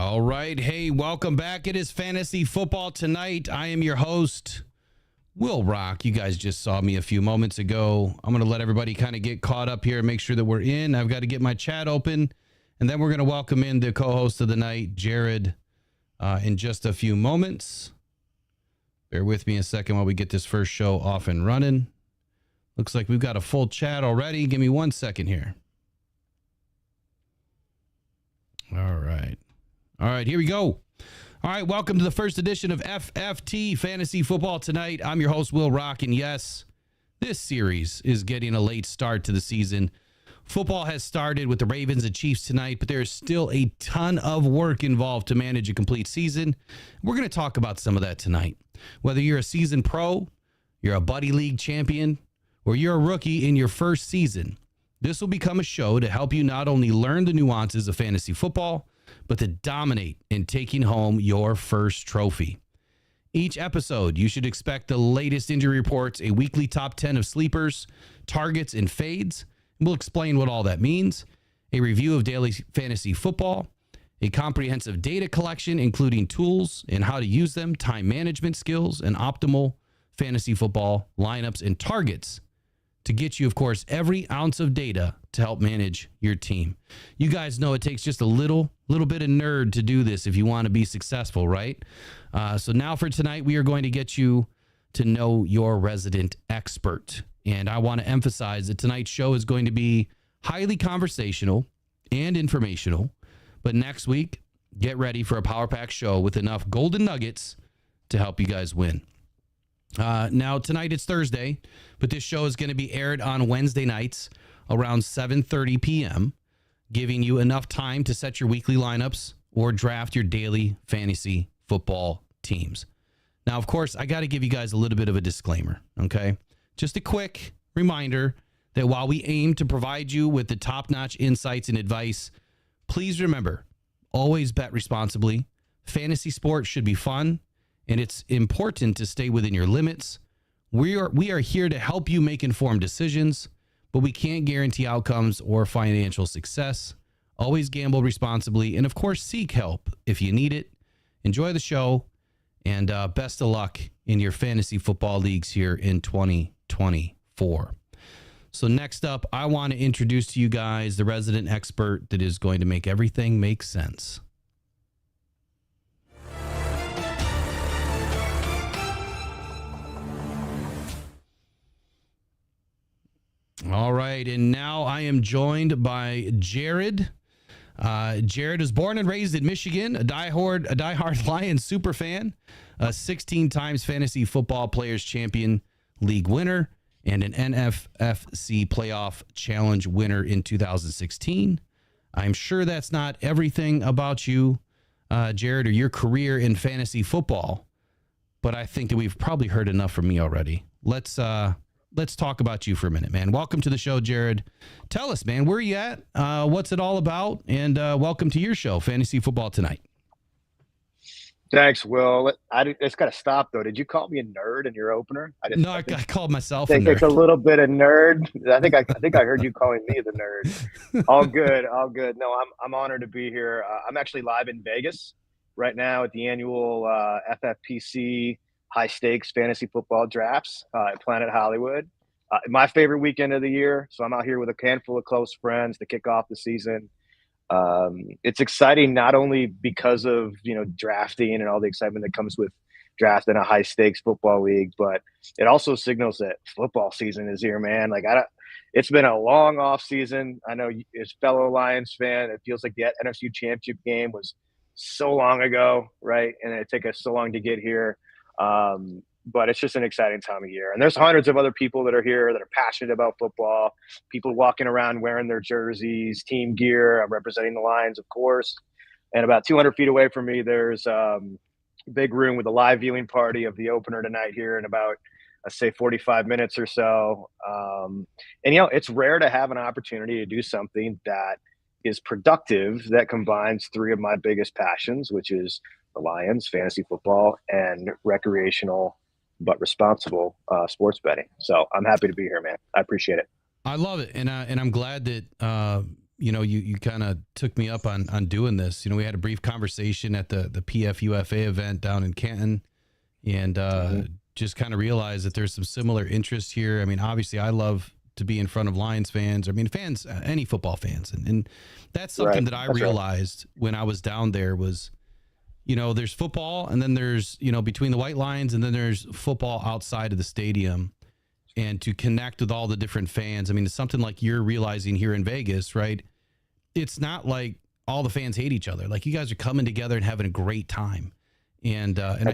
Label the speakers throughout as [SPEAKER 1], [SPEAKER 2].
[SPEAKER 1] All right. Hey, welcome back. It is Fantasy Football Tonight. I am your host, Will Rock. You guys just saw me a few moments ago. I'm going to let everybody kind of get caught up here and make sure that we're in. I've got to get my chat open, and then we're going to welcome in the co-host of the night, Jared, in just a few moments. Bear with me a second while we get this first show off and running. Looks like we've got a full chat already. Give me 1 second here. All right, here we go. All right, welcome to the first edition of FFT Fantasy Football Tonight. I'm your host, Will Rock, and yes, this series is getting a late start to the season. Football has started with the Ravens and Chiefs tonight, but there is still a ton of work involved to manage a complete season. We're going to talk about some of that tonight. Whether you're a seasoned pro, you're a buddy league champion, or you're a rookie in your first season, this will become a show to help you not only learn the nuances of fantasy football, but to dominate in taking home your first trophy. Each episode, you should expect the latest injury reports, a weekly top 10 of sleepers, targets, and fades. We'll explain what all that means, a review of daily fantasy football, a comprehensive data collection, including tools and how to use them, time management skills, and optimal fantasy football lineups and targets to get you, of course, every ounce of data to help manage your team. You guys know it takes just a little bit of nerd to do this if you want to be successful, right? So now for tonight, we are going to get you to know your resident expert. And I want to emphasize that tonight's show is going to be highly conversational and informational. But next week, get ready for a Power Pack show with enough golden nuggets to help you guys win. Now, tonight it's Thursday, but this show is going to be aired on Wednesday nights around 7:30 p.m., giving you enough time to set your weekly lineups or draft your daily fantasy football teams. Now, of course, I got to give you guys a little bit of a disclaimer, okay? Just a quick reminder that while we aim to provide you with the top-notch insights and advice, please remember, always bet responsibly. Fantasy sports should be fun, and it's important to stay within your limits. We are here to help you make informed decisions, but we can't guarantee outcomes or financial success. Always gamble responsibly, and of course, seek help if you need it. Enjoy the show, and best of luck in your fantasy football leagues here in 2024. So next up, I want to introduce to you guys the resident expert that is going to make everything make sense. All right, and now I am joined by Jared. Jared was born and raised in Michigan, a diehard Lions super fan, a 16 times fantasy football players champion league winner, and an NFFC playoff challenge winner in 2016. I'm sure that's not everything about you, Jared, or your career in fantasy football, but I think that we've probably heard enough from me already. Let's talk about you for a minute, man. Welcome to the show, Jared. Tell us, man, where are you at? What's it all about? And welcome to your show, Fantasy Football Tonight.
[SPEAKER 2] Thanks, Will. It's got to stop, though. Did you call me a nerd in your opener?
[SPEAKER 1] I called myself
[SPEAKER 2] a nerd.
[SPEAKER 1] It's
[SPEAKER 2] a little bit of nerd. I think I heard you calling me the nerd. All good. No, I'm honored to be here. I'm actually live in Vegas right now at the annual FFPC high stakes fantasy football drafts at Planet Hollywood. My favorite weekend of the year. So I'm out here with a handful of close friends to kick off the season. It's exciting not only because of, drafting and all the excitement that comes with drafting a high stakes football league, but it also signals that football season is here, man. It's been a long off season. I know as fellow Lions fan, it feels like the NFC Championship game was so long ago, right? And it took us so long to get here. But it's just an exciting time of year. And there's hundreds of other people that are here that are passionate about football, people walking around wearing their jerseys, team gear. I'm representing the Lions, of course. And about 200 feet away from me, there's a big room with a live viewing party of the opener tonight here in about, let's say, 45 minutes or so. And, it's rare to have an opportunity to do something that is productive, that combines three of my biggest passions, which is the Lions, fantasy football, and recreational but responsible sports betting. So I'm happy to be here, man. I appreciate it.
[SPEAKER 1] I love it, and I'm glad that you kind of took me up on doing this. We had a brief conversation at the PFUFA event down in Canton, and just kind of realized that there's some similar interests here. I mean, obviously, I love to be in front of Lions fans. I mean, fans, any football fans, and that's something that I realized when I was down there was, there's football, and then there's between the white lines, and then there's football outside of the stadium. And to connect with all the different fans. I mean, it's something like you're realizing here in Vegas, right? It's not like all the fans hate each other. Like, you guys are coming together and having a great time. And I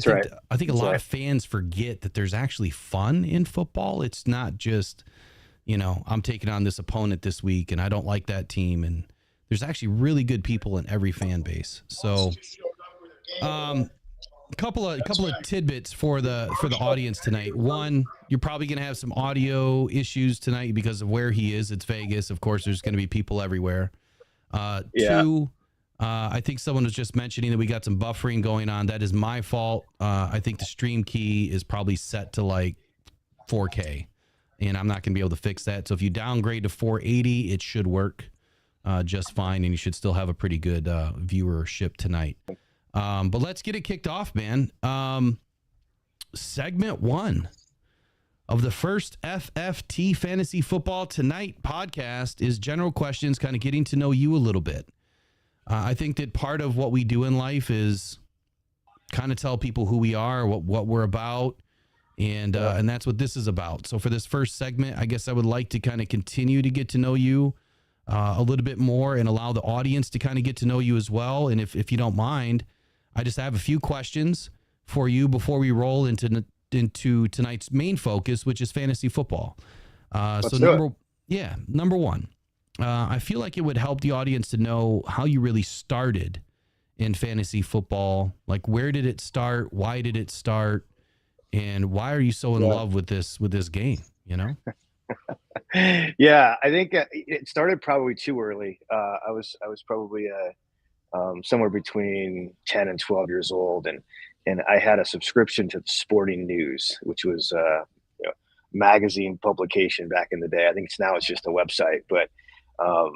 [SPEAKER 1] think a lot of fans forget that there's actually fun in football. It's not just, I'm taking on this opponent this week and I don't like that team. And there's actually really good people in every fan base. So, a couple of tidbits for the audience tonight. One, you're probably going to have some audio issues tonight because of where he is. It's Vegas. Of course, there's going to be people everywhere. Two, I think someone was just mentioning that we got some buffering going on. That is my fault. I think the stream key is probably set to like 4K, and I'm not going to be able to fix that. So if you downgrade to 480, it should work just fine, and you should still have a pretty good viewership tonight. But let's get it kicked off, man. Segment 1 of the first FFT Fantasy Football Tonight podcast is general questions, kind of getting to know you a little bit. I think that part of what we do in life is kind of tell people who we are, what we're about, and that's what this is about. So for this first segment, I guess I would like to kind of continue to get to know you a little bit more and allow the audience to kind of get to know you as well. And if you don't mind, I just have a few questions for you before we roll into tonight's main focus, which is fantasy football. Number one, I feel like it would help the audience to know how you really started in fantasy football. Like, where did it start? Why did it start? And why are you so in love with this game?
[SPEAKER 2] Yeah, I think it started probably too early. I was probably somewhere between 10 and 12 years old, and I had a subscription to the Sporting News, which was magazine publication back in the day. I think it's just a website, but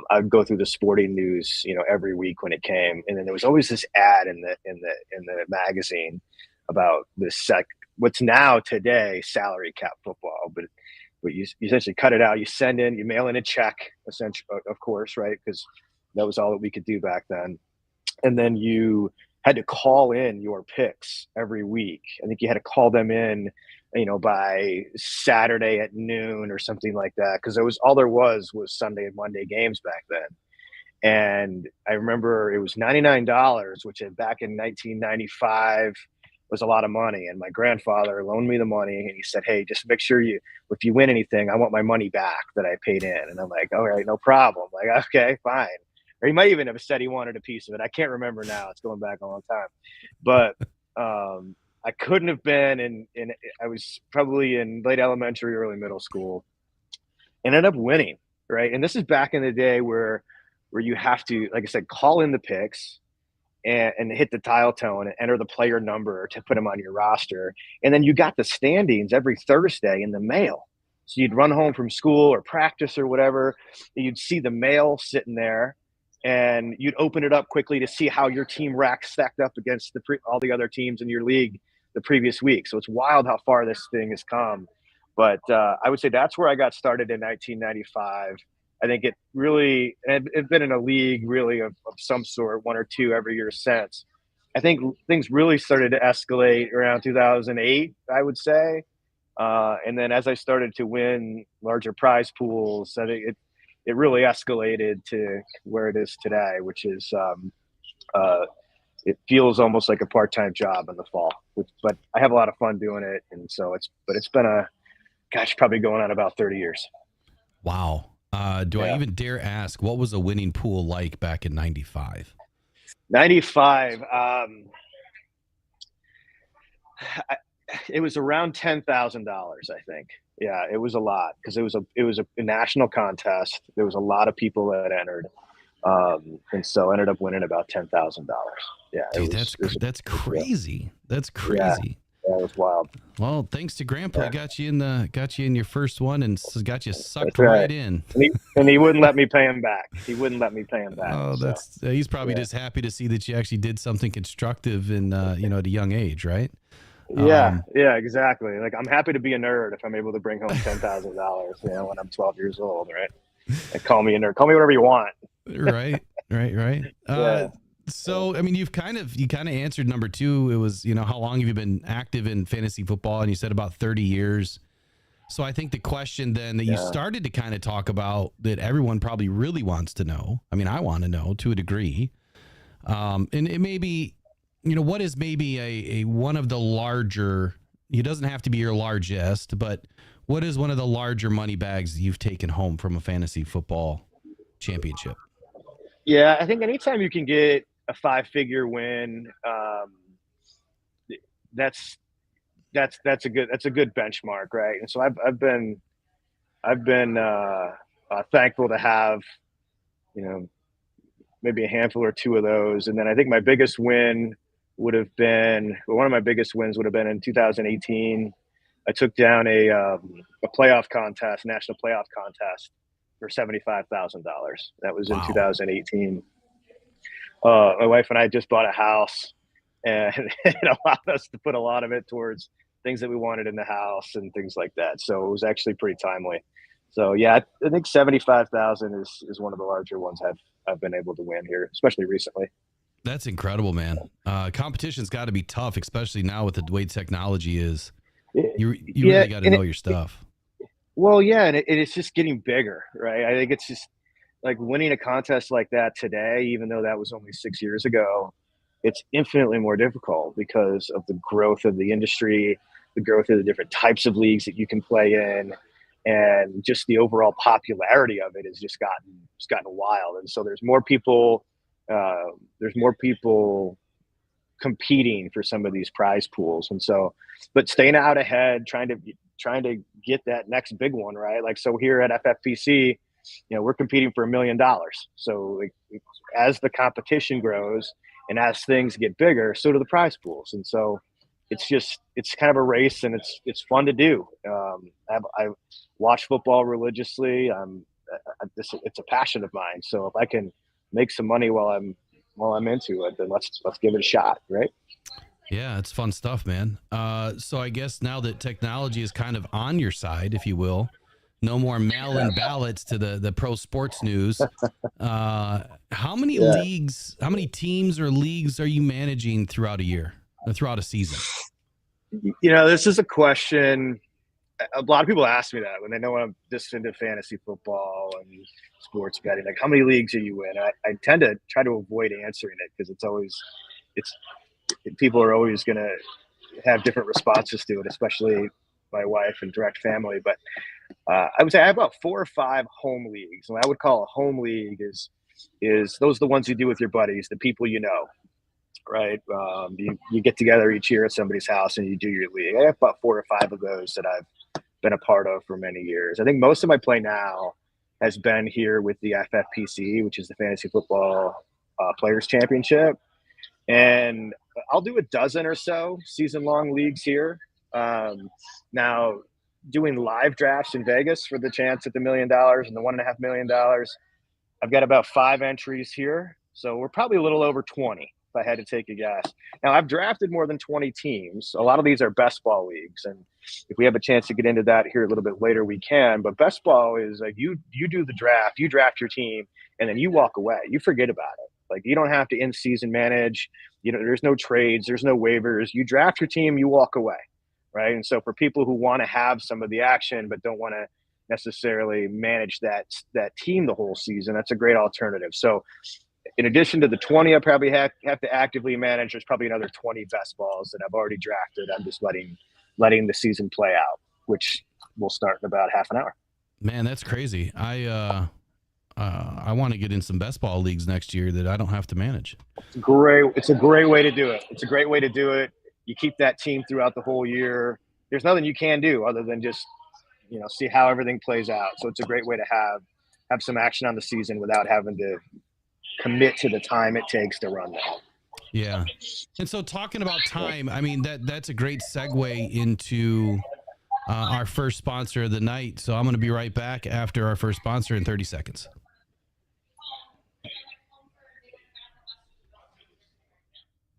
[SPEAKER 2] I'd go through the Sporting News, every week when it came, and then there was always this ad in the magazine about this what's now today salary cap football, but you essentially cut it out. You mail in a check, essentially, of course, right? Because that was all that we could do back then. And then you had to call in your picks every week. I think you had to call them in, by Saturday at noon or something like that. Because all there was Sunday and Monday games back then. And I remember it was $99, which back in 1995 was a lot of money. And my grandfather loaned me the money, and he said, "Hey, just make sure if you win anything, I want my money back that I paid in." And I'm like, "All right, no problem." Like, okay, fine. Or he might even have said he wanted a piece of it. I can't remember now. It's going back a long time. But I couldn't have been I was probably in late elementary, early middle school. Ended up winning, right? And this is back in the day where you have to, like I said, call in the picks and hit the tile tone and enter the player number to put them on your roster. And then you got the standings every Thursday in the mail. So you'd run home from school or practice or whatever. You'd see the mail sitting there, and you'd open it up quickly to see how your team stacked up against all the other teams in your league the previous week. So it's wild how far this thing has come. But I would say that's where I got started in 1995. I think it really – it's been in a league really of some sort, one or two every year since. I think things really started to escalate around 2008, I would say. And then as I started to win larger prize pools, I think it really escalated to where it is today, which is it feels almost like a part-time job in the fall. But I have a lot of fun doing it, and so it's been probably going on about 30 years.
[SPEAKER 1] Wow. Do I even dare ask, what was a winning pool like back in 95?
[SPEAKER 2] 95. It was around $10,000, I think. Yeah, it was a lot because it was a national contest. There was a lot of people that entered, and so ended up winning about $10,000. Yeah,
[SPEAKER 1] dude, that's crazy. That's crazy.
[SPEAKER 2] That was wild.
[SPEAKER 1] Well, thanks to Grandpa, he got you in your first one and got you sucked
[SPEAKER 2] That's right.
[SPEAKER 1] right in.
[SPEAKER 2] And he wouldn't let me pay him back. He wouldn't let me pay him back.
[SPEAKER 1] Oh,
[SPEAKER 2] So,
[SPEAKER 1] he's probably just happy to see that you actually did something constructive in at a young age, right?
[SPEAKER 2] yeah, exactly. Like, I'm happy to be a nerd if I'm able to bring home $10,000, when I'm 12 years old, right? And call me a nerd. Call me whatever you want.
[SPEAKER 1] Right.
[SPEAKER 2] Yeah.
[SPEAKER 1] So, I mean, you kind of answered number two. It was, how long have you been active in fantasy football? And you said about 30 years. So I think the question then that you started to kind of talk about that everyone probably really wants to know. I mean, I want to know to a degree. And it may be, what is maybe a one of the larger, it doesn't have to be your largest, but what is one of the larger money bags you've taken home from a fantasy football championship?
[SPEAKER 2] Yeah, I think anytime you can get a 5-figure win, that's a good benchmark, right? And so I've been thankful to have, maybe a handful or two of those. And then I think my biggest win would have been, one of my biggest wins would have been in 2018. I took down a playoff contest, national playoff contest, for $75,000. That was in 2018. My wife and I just bought a house, and it allowed us to put a lot of it towards things that we wanted in the house and things like that. So it was actually pretty timely. So yeah, I think 75,000 is one of the larger ones I've been able to win here, especially recently.
[SPEAKER 1] That's incredible, man. Competition's got to be tough, especially now with the way technology is. You really got to know your stuff.
[SPEAKER 2] Well, yeah, and it's just getting bigger, right? I think it's just like winning a contest like that today, even though that was only 6 years ago, it's infinitely more difficult because of the growth of the industry, the growth of the different types of leagues that you can play in, and just the overall popularity of it has just gotten wild. And so there's more people competing for some of these prize pools. And so, but staying out ahead, trying to get that next big one, right? Like, so here at FFPC, we're competing for $1 million. So as the competition grows and as things get bigger, so do the prize pools. And so it's kind of a race, and it's fun to do. I watch football religiously. It's a passion of mine. So if I can make some money while I'm into it, then let's give it a shot, right?
[SPEAKER 1] Yeah, it's fun stuff, man. So I guess now that technology is kind of on your side, if you will, no more mail-in ballots to the pro sports news. How many leagues, how many teams or leagues are you managing throughout a year, or throughout a season?
[SPEAKER 2] This is a question. A lot of people ask me that when they know I'm just into fantasy football and sports betting. Like, how many leagues are you in? I tend to try to avoid answering it because people are always going to have different responses to it, especially my wife and direct family. But I would say I have about 4 or 5 home leagues. And what I would call a home league is those are the ones you do with your buddies, the people right? You get together each year at somebody's house and you do your league. I have about 4 or 5 of those that I've been a part of for many years. I think most of my play now has been here with the FFPC, which is the Fantasy Football Players Championship. And I'll do a dozen or so season-long leagues here. Now, doing live drafts in Vegas for the chance at the $1 million and the $1.5 million, I've got about 5 entries here. So we're probably a little over 20, if I had to take a guess. Now, I've drafted more than 20 teams. A lot of these are best ball leagues. And if we have a chance to get into that here a little bit later, we can. But best ball is like you do the draft, you draft your team, and then you walk away. You forget about it. Like, you don't have to in-season manage. There's no trades. There's no waivers. You draft your team, you walk away, right? And so for people who want to have some of the action but don't want to necessarily manage that team the whole season, that's a great alternative. So in addition to the 20 I probably have to actively manage, there's probably another 20 best balls that I've already drafted. I'm just letting the season play out, which will start in about half an hour.
[SPEAKER 1] Man, that's crazy. I want to get in some best ball leagues next year that I don't have to manage.
[SPEAKER 2] It's a great way to do it. You keep that team throughout the whole year. There's nothing you can do other than just, see how everything plays out. So it's a great way to have some action on the season without having to commit to the time it takes to run that.
[SPEAKER 1] Yeah. And so talking about time, I mean, that's a great segue into our first sponsor of the night. So I'm going to be right back after our first sponsor in 30 seconds.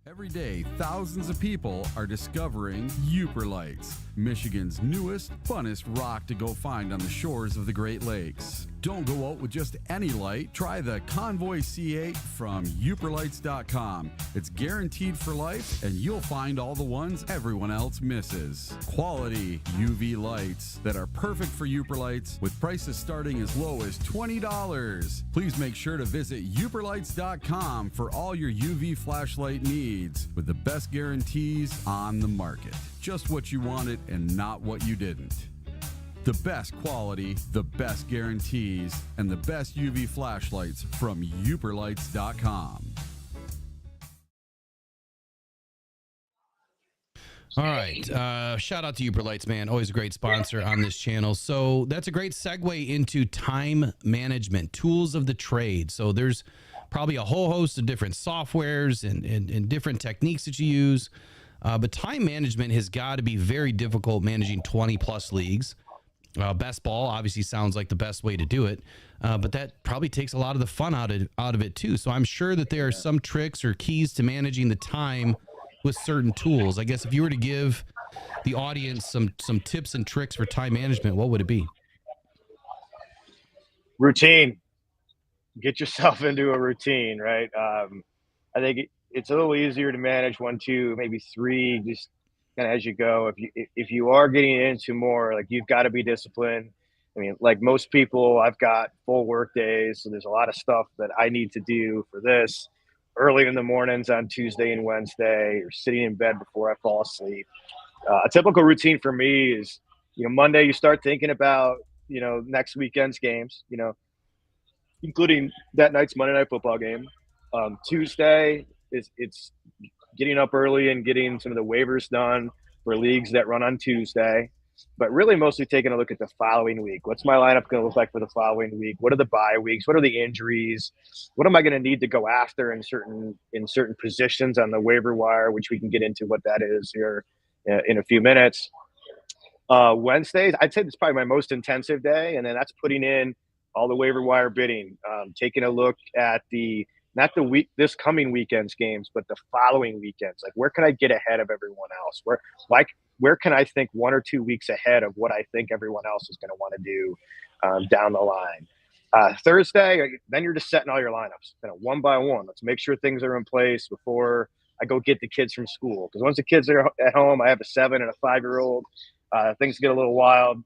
[SPEAKER 3] Every day, thousands of people are discovering Uper Lights, Michigan's newest, funnest rock to go find on the shores of the Great Lakes. Don't go out with just any light. Try the Convoy C8 from uperlights.com. It's guaranteed for life, and you'll find all the ones everyone else misses. Quality UV lights that are perfect for Uper Lights with prices starting as low as $20. Please make sure to visit uperlights.com for all your UV flashlight needs with the best guarantees on the market. Just what you wanted and not what you didn't. The best quality, the best guarantees, and the best UV flashlights from uperlights.com.
[SPEAKER 1] All right. Shout out to Uper Lights, man. Always a great sponsor on this channel. So that's a great segue into time management, tools of the trade. So there's probably a whole host of different softwares and different techniques that you use. But time management has got to be very difficult managing 20 plus leagues. Best ball obviously sounds like the best way to do it, but that probably takes a lot of the fun out of it too. So I'm sure that there are some tricks or keys to managing the time with certain tools. I guess if you were to give the audience some tips and tricks for time management, what would it be?
[SPEAKER 2] Routine. Get yourself into a routine, right? I think it's a little easier to manage 1, 2, maybe 3, just kind of as you go. If you are getting into more, like, you've got to be disciplined. I mean, like most people, I've got full work days, so there's a lot of stuff that I need to do for this early in the mornings on Tuesday and Wednesday, or sitting in bed before I fall asleep. A typical routine for me is, Monday you start thinking about, next weekend's games, including that night's Monday Night Football game. Tuesday it's getting up early and getting some of the waivers done for leagues that run on Tuesday, but really mostly taking a look at the following week. What's my lineup going to look like for the following week? What are the bye weeks? What are the injuries? What am I going to need to go after in certain positions on the waiver wire, which we can get into what that is here in a few minutes. Wednesdays, I'd say it's probably my most intensive day, and then that's putting in all the waiver wire bidding, taking a look at not this coming weekend's games, but the following weekends. Like, where can I get ahead of everyone else? Where can I think 1 or 2 weeks ahead of what I think everyone else is going to want to do down the line? Thursday, then you're just setting all your lineups, one by one. Let's make sure things are in place before I go get the kids from school. Because once the kids are at home, I have a 7 and a 5-year-old. Things get a little wild.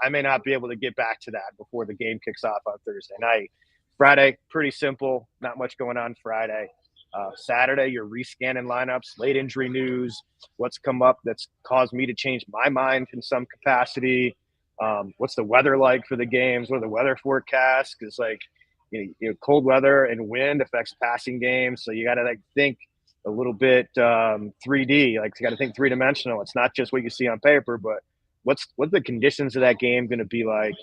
[SPEAKER 2] I may not be able to get back to that before the game kicks off on Thursday night. Friday, pretty simple. Not much going on Friday. Saturday, you're rescanning lineups, late injury news, what's come up that's caused me to change my mind in some capacity. What's the weather like for the games? What are the weather forecasts? Because cold weather and wind affects passing games, so you got to think a little bit 3D. Like, you got to think 3-dimensional. It's not just what you see on paper, but what's the conditions of that game going to be like?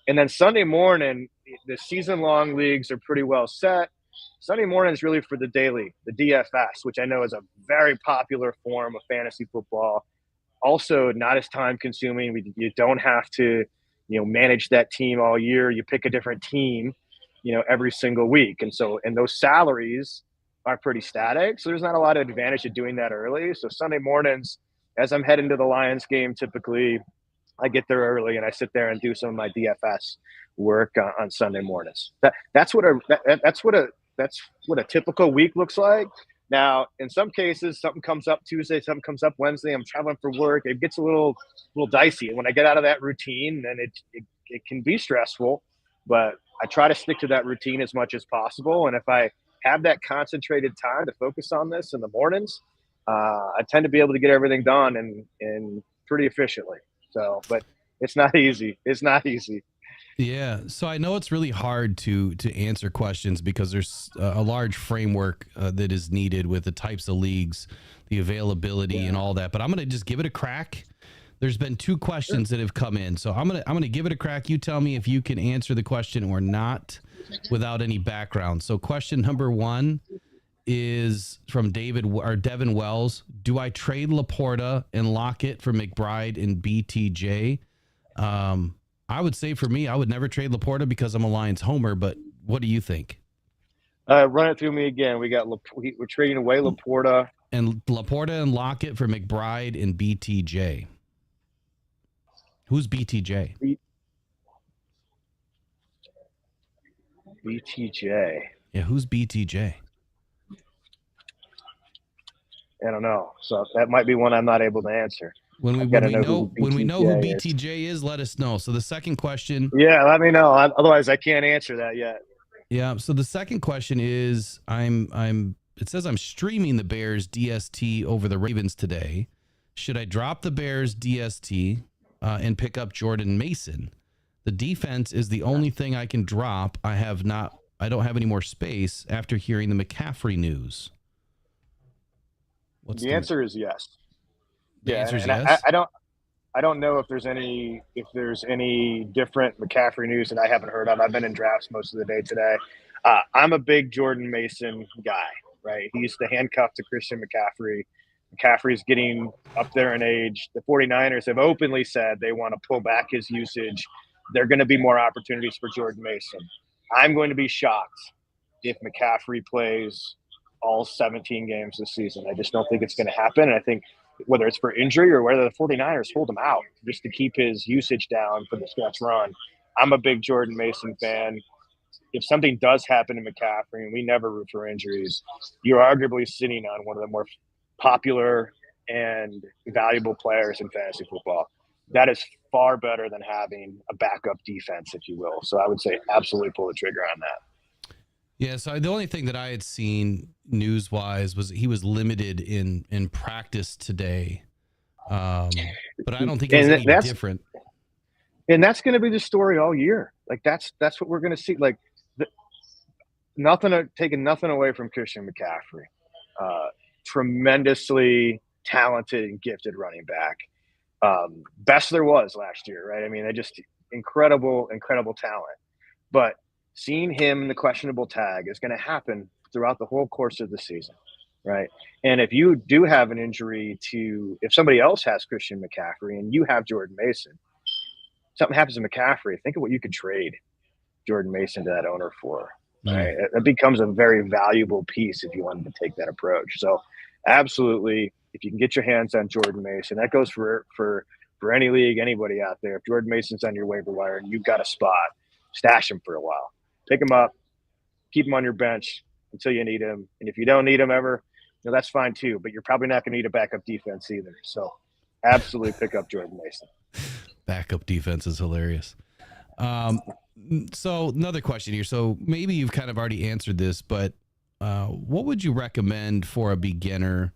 [SPEAKER 2] And then Sunday morning, the season-long leagues are pretty well set. Sunday morning is really for the daily, the DFS, which I know is a very popular form of fantasy football. Also, not as time-consuming. You don't have to, manage that team all year. You pick a different team, every single week. And those salaries are pretty static. So there's not a lot of advantage to doing that early. So Sunday mornings, as I'm heading to the Lions game, typically I get there early and I sit there and do some of my DFS work on Sunday mornings. That's what a typical week looks like. Now, in some cases, something comes up Tuesday, something comes up Wednesday. I'm traveling for work. It gets a little dicey. And when I get out of that routine, then it can be stressful. But I try to stick to that routine as much as possible. And if I have that concentrated time to focus on this in the mornings, I tend to be able to get everything done and pretty efficiently. So, but it's not easy. It's not easy.
[SPEAKER 1] Yeah. So I know it's really hard to answer questions because there's a large framework that is needed with the types of leagues, the availability and all that, but I'm going to just give it a crack. There's been 2 questions that have come in. So I'm going to give it a crack. You tell me if you can answer the question or not without any background. So question number 1 is from Devin Wells. Do I trade Laporta and Lockett for McBride and BTJ? I would say for me, I would never trade Laporta because I'm a Lions homer, but what do you think?
[SPEAKER 2] Run it through me again. We're trading away Laporta.
[SPEAKER 1] And Laporta and Lockett for McBride and BTJ. Who's BTJ?
[SPEAKER 2] BTJ.
[SPEAKER 1] Yeah, who's BTJ?
[SPEAKER 2] I don't know. So that might be one I'm not able to answer.
[SPEAKER 1] When we know who BTJ is, let us know. So the second question.
[SPEAKER 2] Yeah, let me know. Otherwise, I can't answer that yet.
[SPEAKER 1] Yeah. So the second question is, it says I'm streaming the Bears DST over the Ravens today. Should I drop the Bears DST and pick up Jordan Mason? The defense is the only thing I can drop. I don't have any more space after hearing the McCaffrey news.
[SPEAKER 2] The answer is yes.
[SPEAKER 1] The answer is yes.
[SPEAKER 2] I don't know if there's any different McCaffrey news that I haven't heard of. I've been in drafts most of the day today. I'm a big Jordan Mason guy, right? He's the handcuff to Christian McCaffrey. McCaffrey's getting up there in age. The 49ers have openly said they want to pull back his usage. There are going to be more opportunities for Jordan Mason. I'm going to be shocked if McCaffrey plays all 17 games this season. I just don't think it's going to happen. And I think whether it's for injury or whether the 49ers hold him out just to keep his usage down for the stretch run, I'm a big Jordan Mason fan. If something does happen to McCaffrey, and we never root for injuries, you're arguably sitting on one of the more popular and valuable players in fantasy football. That is far better than having a backup defense, if you will. So I would say absolutely pull the trigger on that.
[SPEAKER 1] Yeah, so the only thing that I had seen news-wise was he was limited in practice today. But I don't think it's any different.
[SPEAKER 2] And that's going to be the story all year. Like, that's what we're going to see. Like, taking nothing away from Christian McCaffrey. Tremendously talented and gifted running back. Best there was last year, right? I mean, just incredible talent. But seeing him in the questionable tag is going to happen throughout the whole course of the season, right? And if you do have an injury if somebody else has Christian McCaffrey and you have Jordan Mason, something happens to McCaffrey, think of what you could trade Jordan Mason to that owner for, right? It becomes a very valuable piece if you wanted to take that approach. So absolutely, if you can get your hands on Jordan Mason, that goes for any league, anybody out there. If Jordan Mason's on your waiver wire and you've got a spot, stash him for a while. Pick him up, keep him on your bench until you need him. And if you don't need him ever, that's fine too. But you're probably not going to need a backup defense either. So absolutely pick up Jordan Mason.
[SPEAKER 1] Backup defense is hilarious. So another question here. So maybe you've kind of already answered this, but what would you recommend for a beginner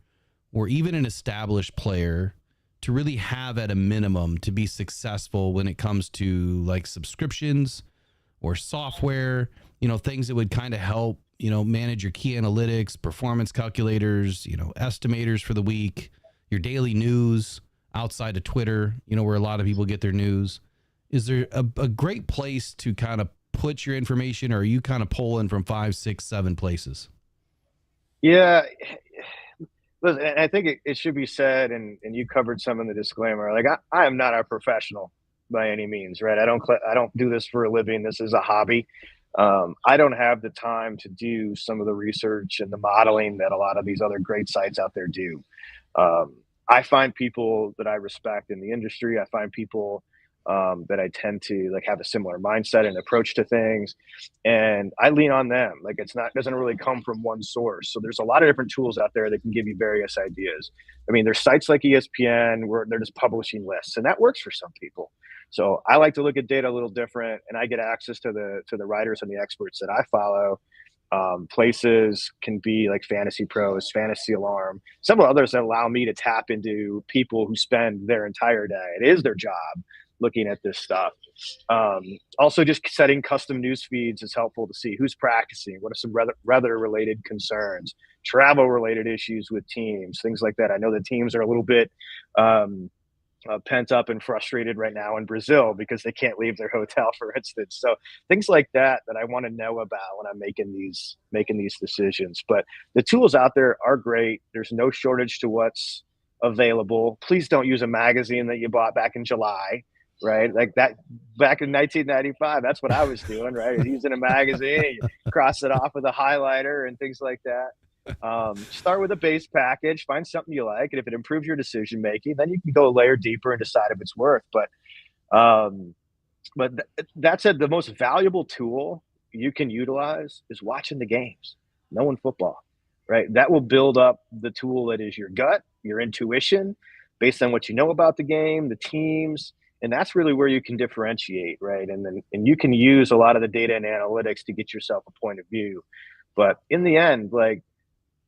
[SPEAKER 1] or even an established player to really have at a minimum to be successful when it comes to like subscriptions or software, things that would kind of help, manage your key analytics, performance calculators, estimators for the week, your daily news outside of Twitter, where a lot of people get their news. Is there a great place to kind of put your information, or are you kind of pulling from 5, 6, 7 places?
[SPEAKER 2] Yeah. Listen, I think it should be said, and you covered some in the disclaimer, like I am not a professional by any means, right? I don't do this for a living. This is a hobby. I don't have the time to do some of the research and the modeling that a lot of these other great sites out there do. I find people that I respect in the industry. I find people that I tend to have a similar mindset and approach to things, and I lean on them. Like, doesn't really come from one source. So there's a lot of different tools out there that can give you various ideas. I mean, there's sites like ESPN where they're just publishing lists, and that works for some people. So I like to look at data a little different, and I get access to the writers and the experts that I follow. Places can be like Fantasy Pros, Fantasy Alarm, several others that allow me to tap into people who spend their entire day. It is their job looking at this stuff. Also, just setting custom news feeds is helpful to see who's practicing, what are some weather-related concerns, travel-related issues with teams, things like that. I know the teams are a little bit pent up and frustrated right now in Brazil because they can't leave their hotel, for instance. So things like that I want to know about when I'm making these decisions. But the tools out there are great. There's no shortage to what's available. Please don't use a magazine that you bought back in July, right? Like that back in 1995. That's what I was doing, right? Using a magazine, you cross it off with a highlighter and things like that. Start with a base package, find something you like, and if it improves your decision making, then you can go a layer deeper and decide if it's worth. That said, the most valuable tool you can utilize is watching the games, knowing football, right? That will build up the tool that is your gut, your intuition, based on what you know about the game, the teams, and that's really where you can differentiate, right? And you can use a lot of the data and analytics to get yourself a point of view. But in the end, like,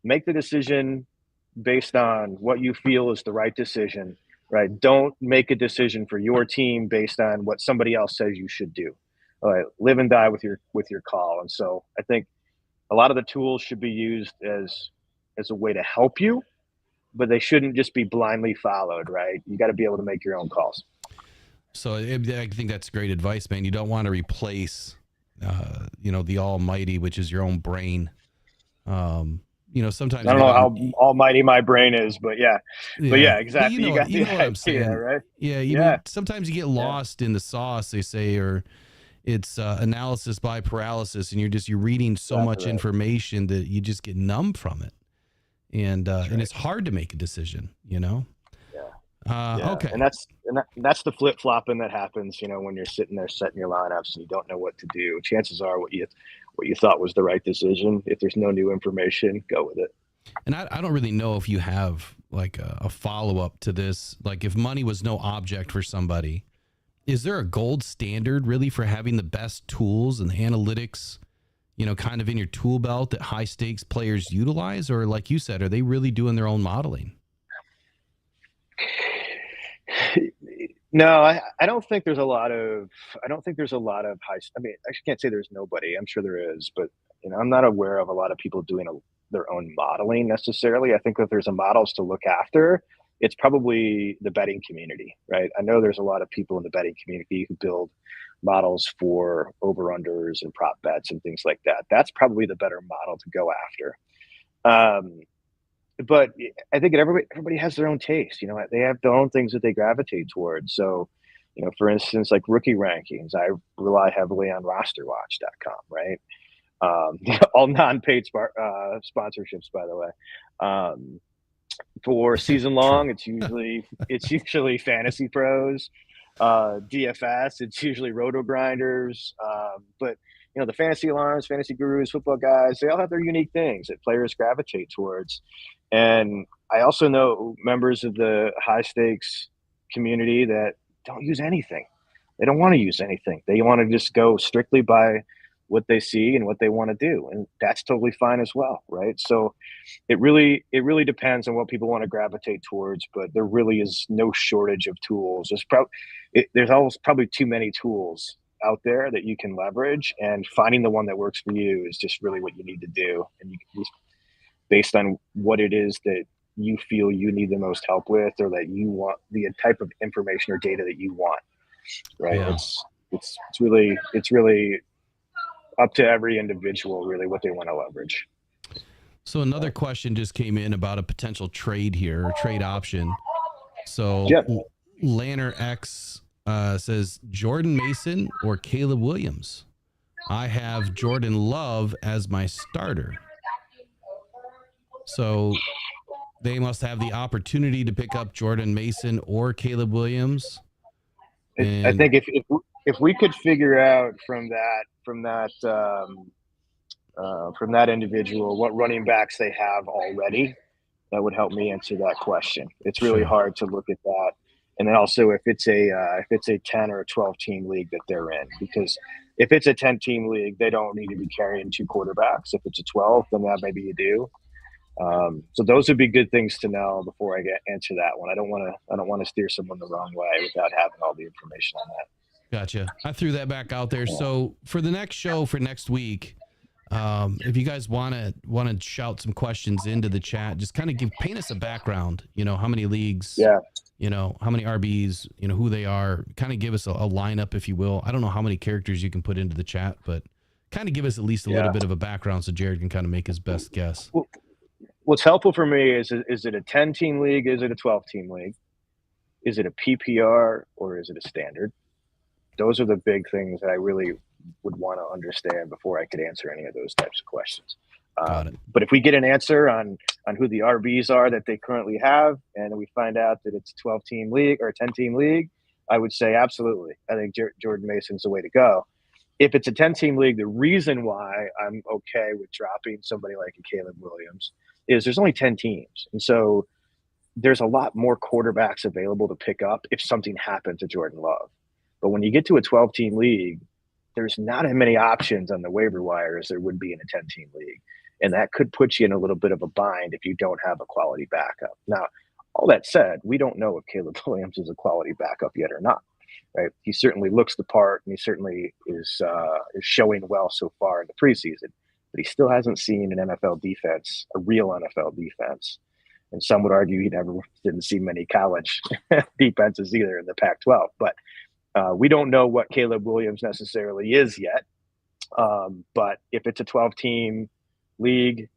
[SPEAKER 2] make the decision based on what you feel is the right decision, right? Don't make a decision for your team based on what somebody else says you should do. All right, live and die with your call. And so I think a lot of the tools should be used as a way to help you, but they shouldn't just be blindly followed, right? You got to be able to make your own calls.
[SPEAKER 1] So I think that's great advice, man. You don't want to replace, the almighty, which is your own brain. Sometimes
[SPEAKER 2] I don't know how almighty my brain is, but yeah, exactly.
[SPEAKER 1] You know what I'm saying,
[SPEAKER 2] right?
[SPEAKER 1] Yeah, sometimes you get lost in the sauce, they say, or it's analysis by paralysis, and you're reading so much information that you just get numb from it, and it's hard to make a decision, Okay,
[SPEAKER 2] and that's the flip flopping that happens, when you're sitting there setting your lineups and you don't know what to do. Chances are what you thought was the right decision, if there's no new information, go with it.
[SPEAKER 1] And I don't really know if you have like a follow-up to this. Like, if money was no object for somebody, is there a gold standard really for having the best tools and the analytics, kind of in your tool belt that high stakes players utilize? Or like you said, are they really doing their own modeling?
[SPEAKER 2] No, I don't think there's a lot of high. I mean, I can't say there's nobody. I'm sure there is, but I'm not aware of a lot of people doing their own modeling necessarily. I think if there's a models to look after, it's probably the betting community, right? I know there's a lot of people in the betting community who build models for over-unders and prop bets and things like that. That's probably the better model to go after. But I think everybody has their own taste. They have their own things that they gravitate towards. So, for instance, like rookie rankings, I rely heavily on rosterwatch.com, right? All non-paid sponsorships, by the way. For season long, it's usually Fantasy Pros, DFS. It's usually Roto Grinders, but the fantasy alarms, fantasy gurus, football guys, they all have their unique things that players gravitate towards. And I also know members of the high stakes community that don't use anything. They don't want to use anything. They want to just go strictly by what they see and what they want to do. And that's totally fine as well, right? So it really depends on what people want to gravitate towards, but there really is no shortage of tools. There's always probably too many tools out there that you can leverage, and finding the one that works for you is just really what you need to do. And you can, based on what it is that you feel you need the most help with, or that you want, the type of information or data that you want, right? Yeah. It's really up to every individual, really, what they want to leverage.
[SPEAKER 1] So another question just came in about a potential trade here, or trade option. So Lanner X says Jordan Mason or Caleb Williams. I have Jordan Love as my starter. So they must have the opportunity to pick up Jordan Mason or Caleb Williams. And
[SPEAKER 2] I think if we could figure out from that individual what running backs they have already, that would help me answer that question. It's really hard to look at that. And then also if it's a 10 or a 12 team league that they're in, because if it's a 10 team league, they don't need to be carrying two quarterbacks. If it's a 12, then that maybe you do. So those would be good things to know before I answer that one. I don't want to steer someone the wrong way without having all the information on that.
[SPEAKER 1] Gotcha. I threw that back out there. So for the next show for next week, If you guys want to shout some questions into the chat, just kind of paint us a background. How many leagues?
[SPEAKER 2] Yeah.
[SPEAKER 1] How many RBs? Who they are. Kind of give us a lineup, if you will. I don't know how many characters you can put into the chat, but kind of give us at least a little bit of a background so Jared can kind of make his best guess.
[SPEAKER 2] Well, what's helpful for me is it a 10-team league? Is it a 12-team league? Is it a PPR or is it a standard? Those are the big things that I really would want to understand before I could answer any of those types of questions. But if we get an answer on who the RBs are that they currently have, and we find out that it's a 12-team league or a 10-team league, I would say absolutely. I think Jordan Mason's the way to go. If it's a 10-team league, the reason why I'm okay with dropping somebody like a Caleb Williams is there's only 10 teams. And so there's a lot more quarterbacks available to pick up if something happened to Jordan Love. But when you get to a 12-team league, there's not as many options on the waiver wire as there would be in a 10-team league. And that could put you in a little bit of a bind if you don't have a quality backup. Now, all that said, we don't know if Caleb Williams is a quality backup yet or not. Right? He certainly looks the part, and he certainly is showing well so far in the preseason. But he still hasn't seen an NFL defense, a real NFL defense. And some would argue he never didn't see many college defenses either in the Pac-12. But we don't know what Caleb Williams necessarily is yet. But if it's a 12-team league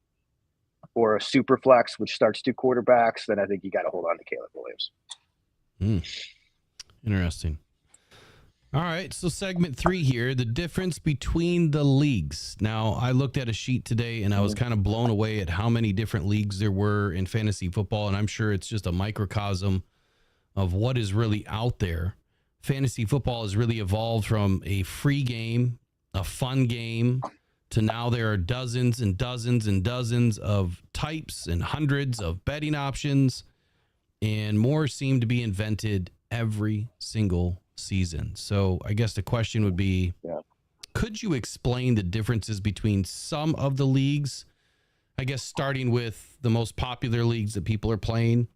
[SPEAKER 2] or a super flex, which starts two quarterbacks, then I think you got to hold on to Caleb Williams.
[SPEAKER 1] Interesting. All right, so segment 3 here, the difference between the leagues. Now, I looked at a sheet today, and I was kind of blown away at how many different leagues there were in fantasy football, and I'm sure it's just a microcosm of what is really out there. Fantasy football has really evolved from a free game, a fun game, to now there are dozens and dozens and dozens of types and hundreds of betting options, and more seem to be invented every single season. So I guess the question would be, could you explain the differences between some of the leagues? I guess starting with the most popular leagues that people are playing.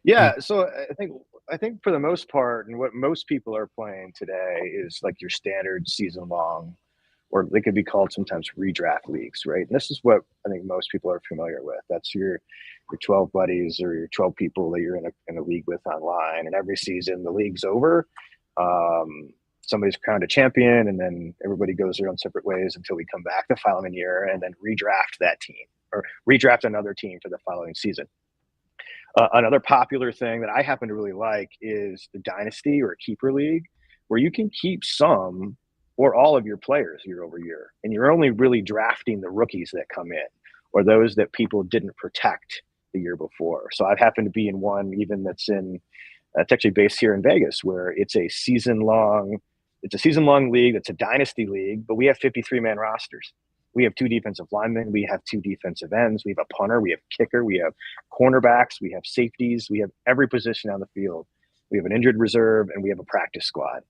[SPEAKER 2] Yeah, so I think for the most part, and what most people are playing today is like your standard season long, or they could be called sometimes redraft leagues, right? And this is what I think most people are familiar with. That's your 12 buddies or your 12 people that you're in a league with online. And every season the league's over. Somebody's crowned a champion, and then everybody goes their own separate ways until we come back the following year and then redraft that team or redraft another team for the following season. Another popular thing that I happen to really like is the Dynasty or Keeper League, where you can keep some or all of your players year over year. And you're only really drafting the rookies that come in or those that people didn't protect the year before. So I've happened to be in one even that's actually based here in Vegas, where it's a season-long league. It's a dynasty league, but we have 53-man rosters. We have 2 defensive linemen. We have 2 defensive ends. We have a punter. We have kicker. We have cornerbacks. We have safeties. We have every position on the field. We have an injured reserve, and we have a practice squad,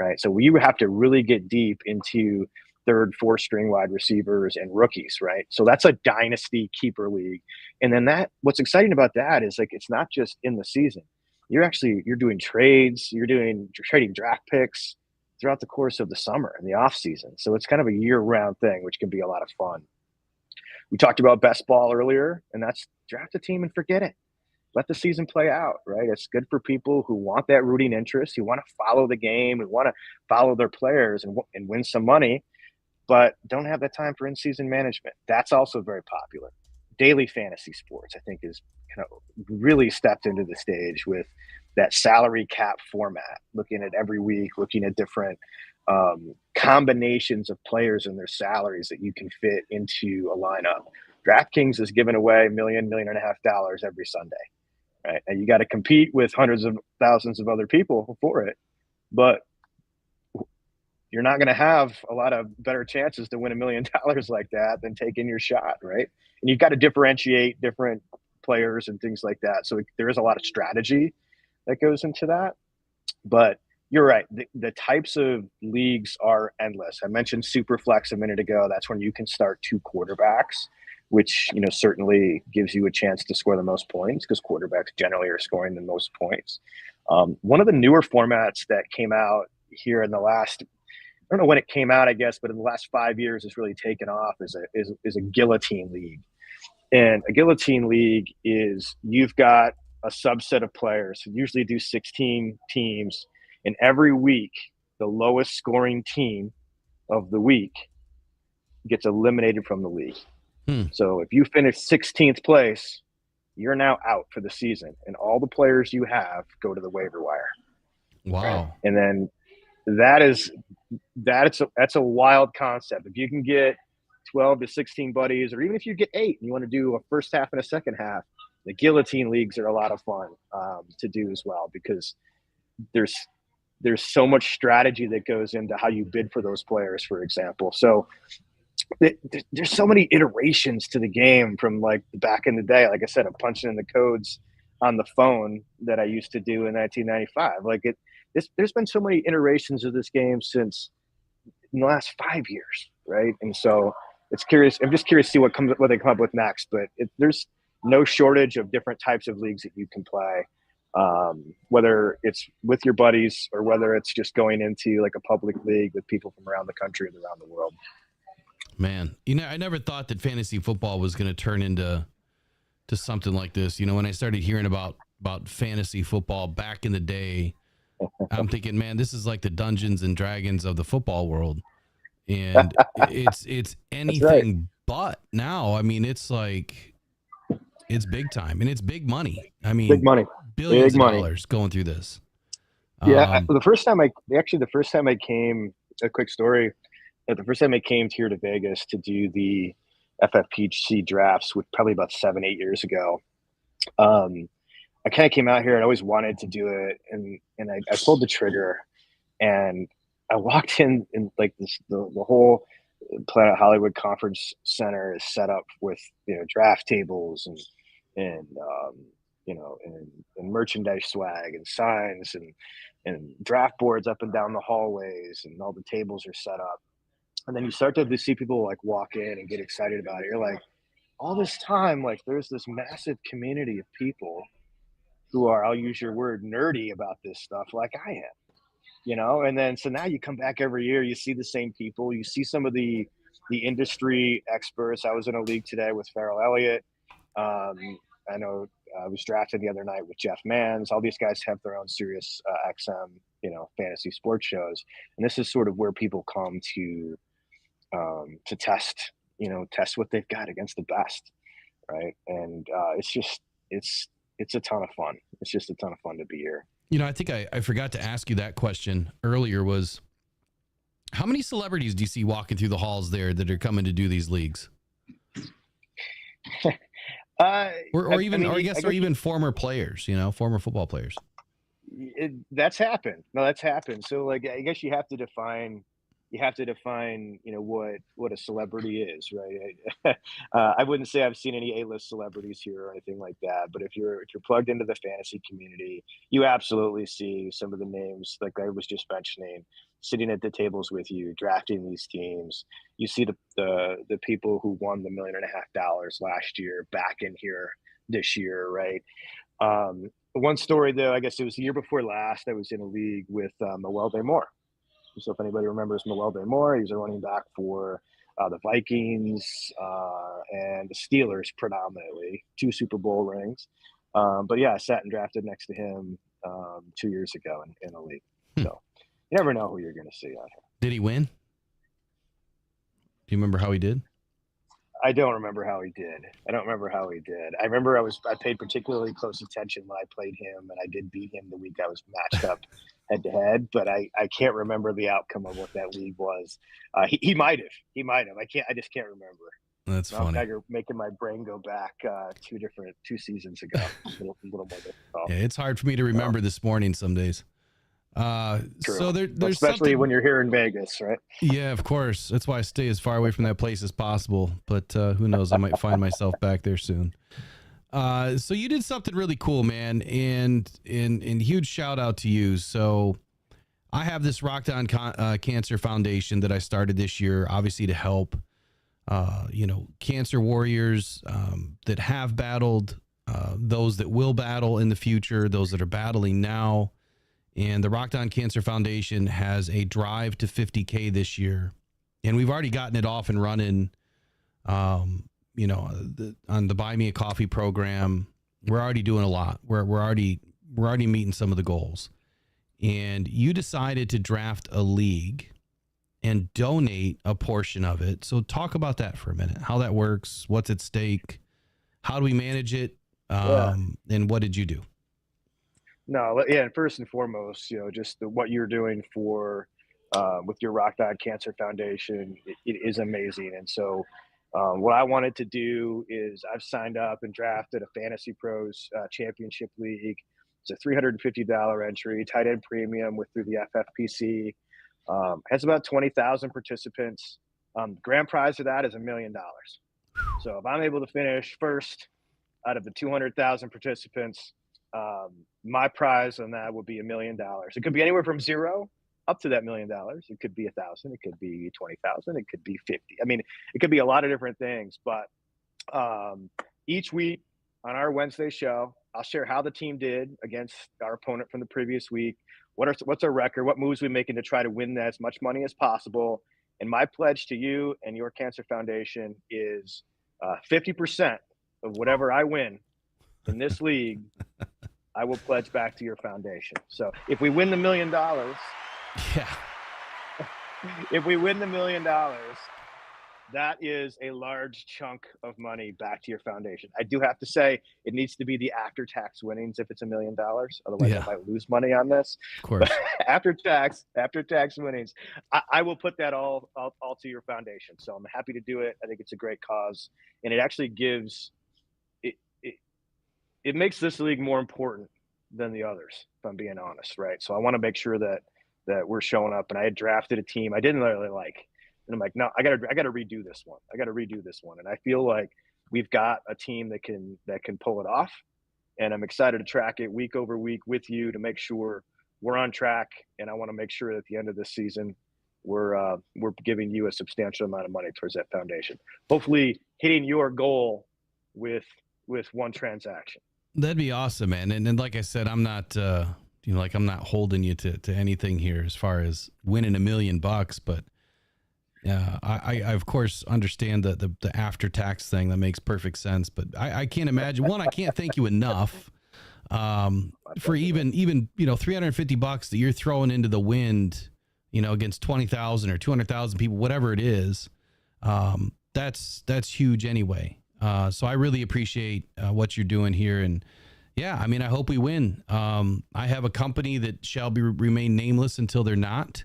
[SPEAKER 2] right? So we have to really get deep into 3rd, 4th string wide receivers and rookies, right? So that's a dynasty keeper league. And then what's exciting about that is like, it's not just in the season. You're doing trades. You're trading draft picks throughout the course of the summer and the off season. So it's kind of a year-round thing, which can be a lot of fun. We talked about best ball earlier, and that's draft a team and forget it. Let the season play out, right? It's good for people who want that rooting interest, who want to follow the game, who want to follow their players and win some money, but don't have the time for in-season management. That's also very popular. Daily fantasy sports, I think, is kind of really stepped into the stage with that salary cap format, looking at every week, looking at different combinations of players and their salaries that you can fit into a lineup. DraftKings is giving away $1 million, $1.5 million every Sunday, right? And you got to compete with hundreds of thousands of other people for it, but you're not going to have a lot of better chances to win $1 million like that than taking your shot, right? And you've got to differentiate different players and things like that. So there is a lot of strategy that goes into that. But you're right. The types of leagues are endless. I mentioned Superflex a minute ago. That's when you can start 2 quarterbacks, which, certainly gives you a chance to score the most points because quarterbacks generally are scoring the most points. One of the newer formats that came out here in the last don't know when it came out, I guess, but in the last 5 years, it's really taken off as a guillotine league. And a guillotine league is you've got a subset of players. So usually do 16 teams, and every week the lowest scoring team of the week gets eliminated from the league. So if you finish 16th place, you're now out for the season, and all the players you have go to the waiver wire.
[SPEAKER 1] Wow.
[SPEAKER 2] Right? And then that's a wild concept. If you can get 12 to 16 buddies, or even if you get 8 and you want to do a first half and a second half, the guillotine leagues are a lot of fun to do as well, because there's so much strategy that goes into how you bid for those players, for example. So there's so many iterations to the game from like back in the day. Like I said, I'm punching in the codes on the phone that I used to do in 1995. Like there's been so many iterations of this game since in the last 5 years, right? And so it's curious. I'm just curious to see what they come up with next. But there's no shortage of different types of leagues that you can play, whether it's with your buddies or whether it's just going into like a public league with people from around the country and around the world.
[SPEAKER 1] Man, I never thought that fantasy football was going to turn into something like this. When I started hearing about fantasy football back in the day, I'm thinking, man, this is like the Dungeons and Dragons of the football world. And it's anything but now. I mean, it's like, it's big time and it's big money. I mean,
[SPEAKER 2] big money,
[SPEAKER 1] billions of dollars going through this.
[SPEAKER 2] Yeah. The first time I came, a quick story. The first time I came here to Vegas to do the FFPC drafts, with probably about 7-8 years ago, I kind of came out here and always wanted to do it, and I pulled the trigger, and I walked in like this, the whole Planet Hollywood Conference Center is set up with draft tables and merchandise swag and signs and draft boards up and down the hallways, and all the tables are set up. And then you start to see people like walk in and get excited about it. You're like, all this time, like there's this massive community of people who are, I'll use your word, nerdy about this stuff like I am, And then so now you come back every year, you see the same people, you see some of the industry experts. I was in a league today with Farrell Elliott. I know I was drafted the other night with Jeff Manns. All these guys have their own Sirius XM, fantasy sports shows, and this is sort of where people come to test what they've got against the best, right? And it's a ton of fun. It's just a ton of fun to be here.
[SPEAKER 1] I think I forgot to ask you that question earlier. Was how many celebrities do you see walking through the halls there that are coming to do these leagues? Or even former players, former football players.
[SPEAKER 2] That's happened. No, that's happened. So like, I guess you have to define, what a celebrity is, right? I wouldn't say I've seen any A-list celebrities here or anything like that, but if you're plugged into the fantasy community, you absolutely see some of the names, like I was just mentioning, sitting at the tables with you, drafting these teams. You see the people who won the $1.5 million last year back in here this year, right? One story though, I guess it was the year before last, I was in a league with Mailbag. So if anybody remembers Mailbag, he's a running back for the Vikings and the Steelers predominantly, 2 Super Bowl rings. But yeah, I sat and drafted next to him 2 years ago in a league. So you never know who you're going to see out here.
[SPEAKER 1] Did he win? Do you remember how he did?
[SPEAKER 2] I don't remember how he did. I remember I paid particularly close attention when I played him, and I did beat him the week I was matched up head to head, but I can't remember the outcome of what that league was. He might have. I just can't remember.
[SPEAKER 1] That's funny.
[SPEAKER 2] Now you're making my brain go back 2 seasons ago. A little more difficult.
[SPEAKER 1] Yeah, it's hard for me to remember this morning some days. So there's
[SPEAKER 2] especially when you're here in Vegas, right?
[SPEAKER 1] Yeah, of course. That's why I stay as far away from that place as possible. But who knows? I might find myself back there soon. So you did something really cool, man, and huge shout out to you. So I have this Rocked On Cancer Foundation that I started this year, obviously to help, cancer warriors that have battled, those that will battle in the future, those that are battling now. And the Rocked On Cancer Foundation has a drive to 50K this year. And we've already gotten it off and running, on the Buy Me a Coffee program. We're already doing a lot. We're already meeting some of the goals. And you decided to draft a league and donate a portion of it. So talk about that for a minute. How that works, what's at stake, how do we manage it, and what did you do?
[SPEAKER 2] No, yeah, and first and foremost, just what you're doing for with your Rocked On Cancer Foundation, it is amazing. And so what I wanted to do is I've signed up and drafted a Fantasy Pros Championship League. It's a $350 entry, tight end premium through the FFPC. Has about 20,000 participants. Grand prize for that is $1 million. So if I'm able to finish first out of the 200,000 participants, my prize on that would be $1 million. It could be anywhere from 0 up to that $1 million. It could be 1,000. It could be 20,000. It could be 50. I mean, it could be a lot of different things. But each week on our Wednesday show, I'll share how the team did against our opponent from the previous week. What's our record? What moves we making to try to win as much money as possible? And my pledge to you and your Cancer Foundation is 50% of whatever I win in this league, I will pledge back to your foundation. So if we win the $1 million, if we win the $1 million, that is a large chunk of money back to your foundation. I do have to say it needs to be the after-tax winnings if it's $1 million. Otherwise, I might lose money on this.
[SPEAKER 1] Of course.
[SPEAKER 2] After-tax winnings, I will put that all to your foundation. So I'm happy to do it. I think it's a great cause, and it actually gives it makes this league more important than the others, if I'm being honest, right? So I want to make sure that we're showing up. And I had drafted a team I didn't really like, and I'm like, no, I gotta redo this one. And I feel like we've got a team that can pull it off. And I'm excited to track it week over week with you to make sure we're on track. And I want to make sure that at the end of this season, we're giving you a substantial amount of money towards that foundation. Hopefully hitting your goal with one transaction.
[SPEAKER 1] That'd be awesome, man. And like I said, I'm not, I'm not holding you to anything here as far as winning $1 million, but I of course understand the after tax thing. That makes perfect sense, but I can't imagine. One, I can't thank you enough for even $350 that you're throwing into the wind, against 20,000 or 200,000 people, whatever it is. That's huge anyway. So I really appreciate what you're doing here. And I hope we win. I have a company that shall remain nameless until they're not.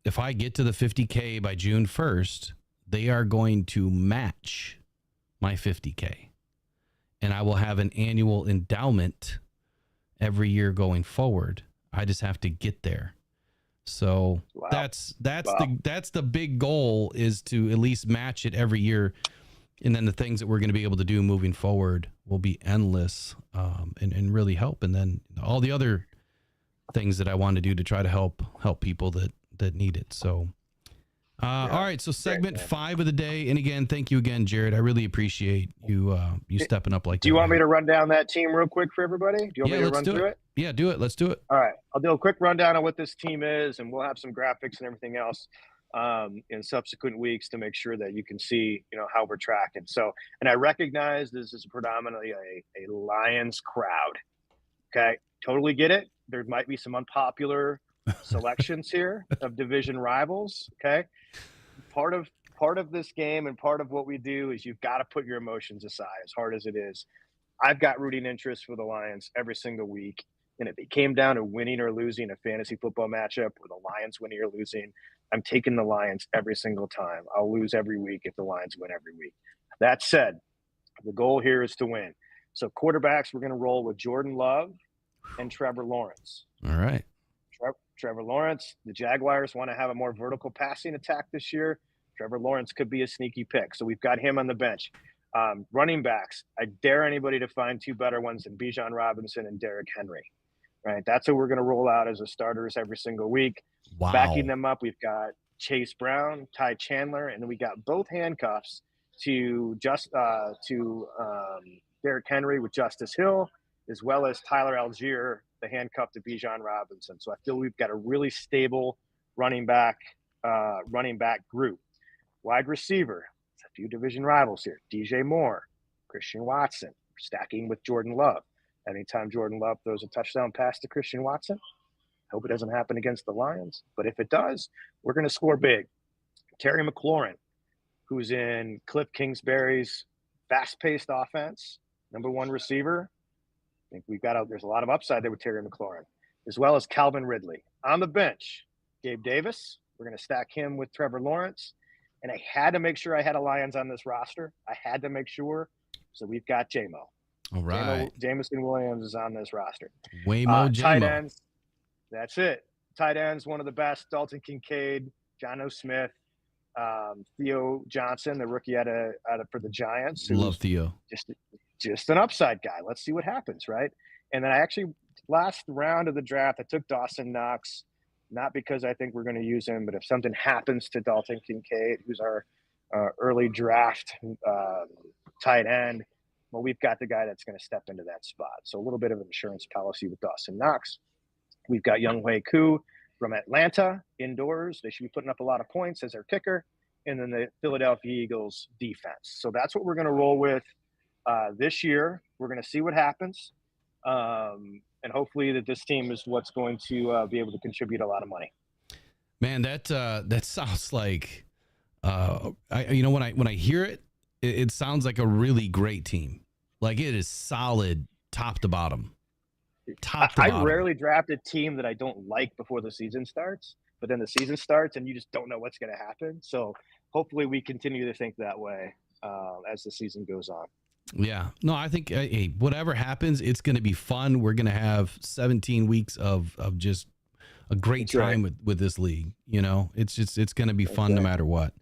[SPEAKER 1] If I get to the 50K by June 1st, they are going to match my 50K. And I will have an annual endowment every year going forward. I just have to get there. So that's the big goal, is to at least match it every year. And then the things that we're going to be able to do moving forward will be endless, and really help. And then all the other things that I want to do to try to help people that need it. So, all right. So segment 5 of the day. And again, thank you again, Jared. I really appreciate you stepping up like that.
[SPEAKER 2] Do you want me to run down that team real quick for everybody? Do you want me to run through it?
[SPEAKER 1] Yeah, do it. Let's do it.
[SPEAKER 2] All right. I'll do a quick rundown of what this team is, and we'll have some graphics and everything else in subsequent weeks to make sure that you can see, how we're tracking. So, and I recognize this is predominantly a Lions crowd. Okay. Totally get it. There might be some unpopular selections here of division rivals. Okay. Part of this game and part of what we do is you've got to put your emotions aside, as hard as it is. I've got rooting interest for the Lions every single week. And if it came down to winning or losing a fantasy football matchup, or the Lions winning or losing, I'm taking the Lions every single time. I'll lose every week if the Lions win every week. That said, the goal here is to win. So quarterbacks, we're going to roll with Jordan Love and Trevor Lawrence.
[SPEAKER 1] All right.
[SPEAKER 2] Trevor Lawrence, the Jaguars want to have a more vertical passing attack this year. Trevor Lawrence could be a sneaky pick. So we've got him on the bench. Running backs, I dare anybody to find 2 better ones than Bijan Robinson and Derrick Henry. Right, that's what we're going to roll out as a starters every single week.
[SPEAKER 1] Wow.
[SPEAKER 2] Backing them up, we've got Chase Brown, Ty Chandler, and we got both handcuffs to Derrick Henry with Justice Hill, as well as Tyler Algier the handcuff to Bijan Robinson. So I feel we've got a really stable running back group. Wide receiver, it's a few division rivals here. DJ Moore, Christian Watson, stacking with Jordan Love. Anytime Jordan Love throws a touchdown pass to Christian Watson, hope it doesn't happen against the Lions. But if it does, we're going to score big. Terry McLaurin, who's in Cliff Kingsbury's fast-paced offense, number one receiver. I think there's a lot of upside there with Terry McLaurin, as well as Calvin Ridley. On the bench, Gabe Davis. We're going to stack him with Trevor Lawrence. And I had to make sure I had a Lions on this roster. I had to make sure. So we've got J-Mo.
[SPEAKER 1] All right.
[SPEAKER 2] Jameson Williams is on this roster.
[SPEAKER 1] Waymo J-Mo.
[SPEAKER 2] Tight ends. That's it. Tight ends, one of the best. Dalton Kincaid, John O. Smith, Theo Johnson, the rookie for the Giants.
[SPEAKER 1] Love Theo.
[SPEAKER 2] Just an upside guy. Let's see what happens, right? And then I actually, last round of the draft, I took Dawson Knox, not because I think we're going to use him, but if something happens to Dalton Kincaid, who's our early draft tight end, well, we've got the guy that's going to step into that spot. So a little bit of an insurance policy with Dawson Knox. We've got Younghoe Koo from Atlanta indoors. They should be putting up a lot of points as their kicker. And then the Philadelphia Eagles defense. So that's what we're going to roll with this year. We're going to see what happens. And hopefully that this team is what's going to be able to contribute a lot of money.
[SPEAKER 1] Man, that sounds like, when I hear it, it sounds like a really great team. Like it is solid top to bottom.
[SPEAKER 2] I rarely draft a team that I don't like before the season starts, but then the season starts and you just don't know what's going to happen. So hopefully we continue to think that way as the season goes on.
[SPEAKER 1] Yeah. No, I think whatever happens, it's going to be fun. We're going to have 17 weeks of just a great time with this league. You know, it's going to be fun no matter what.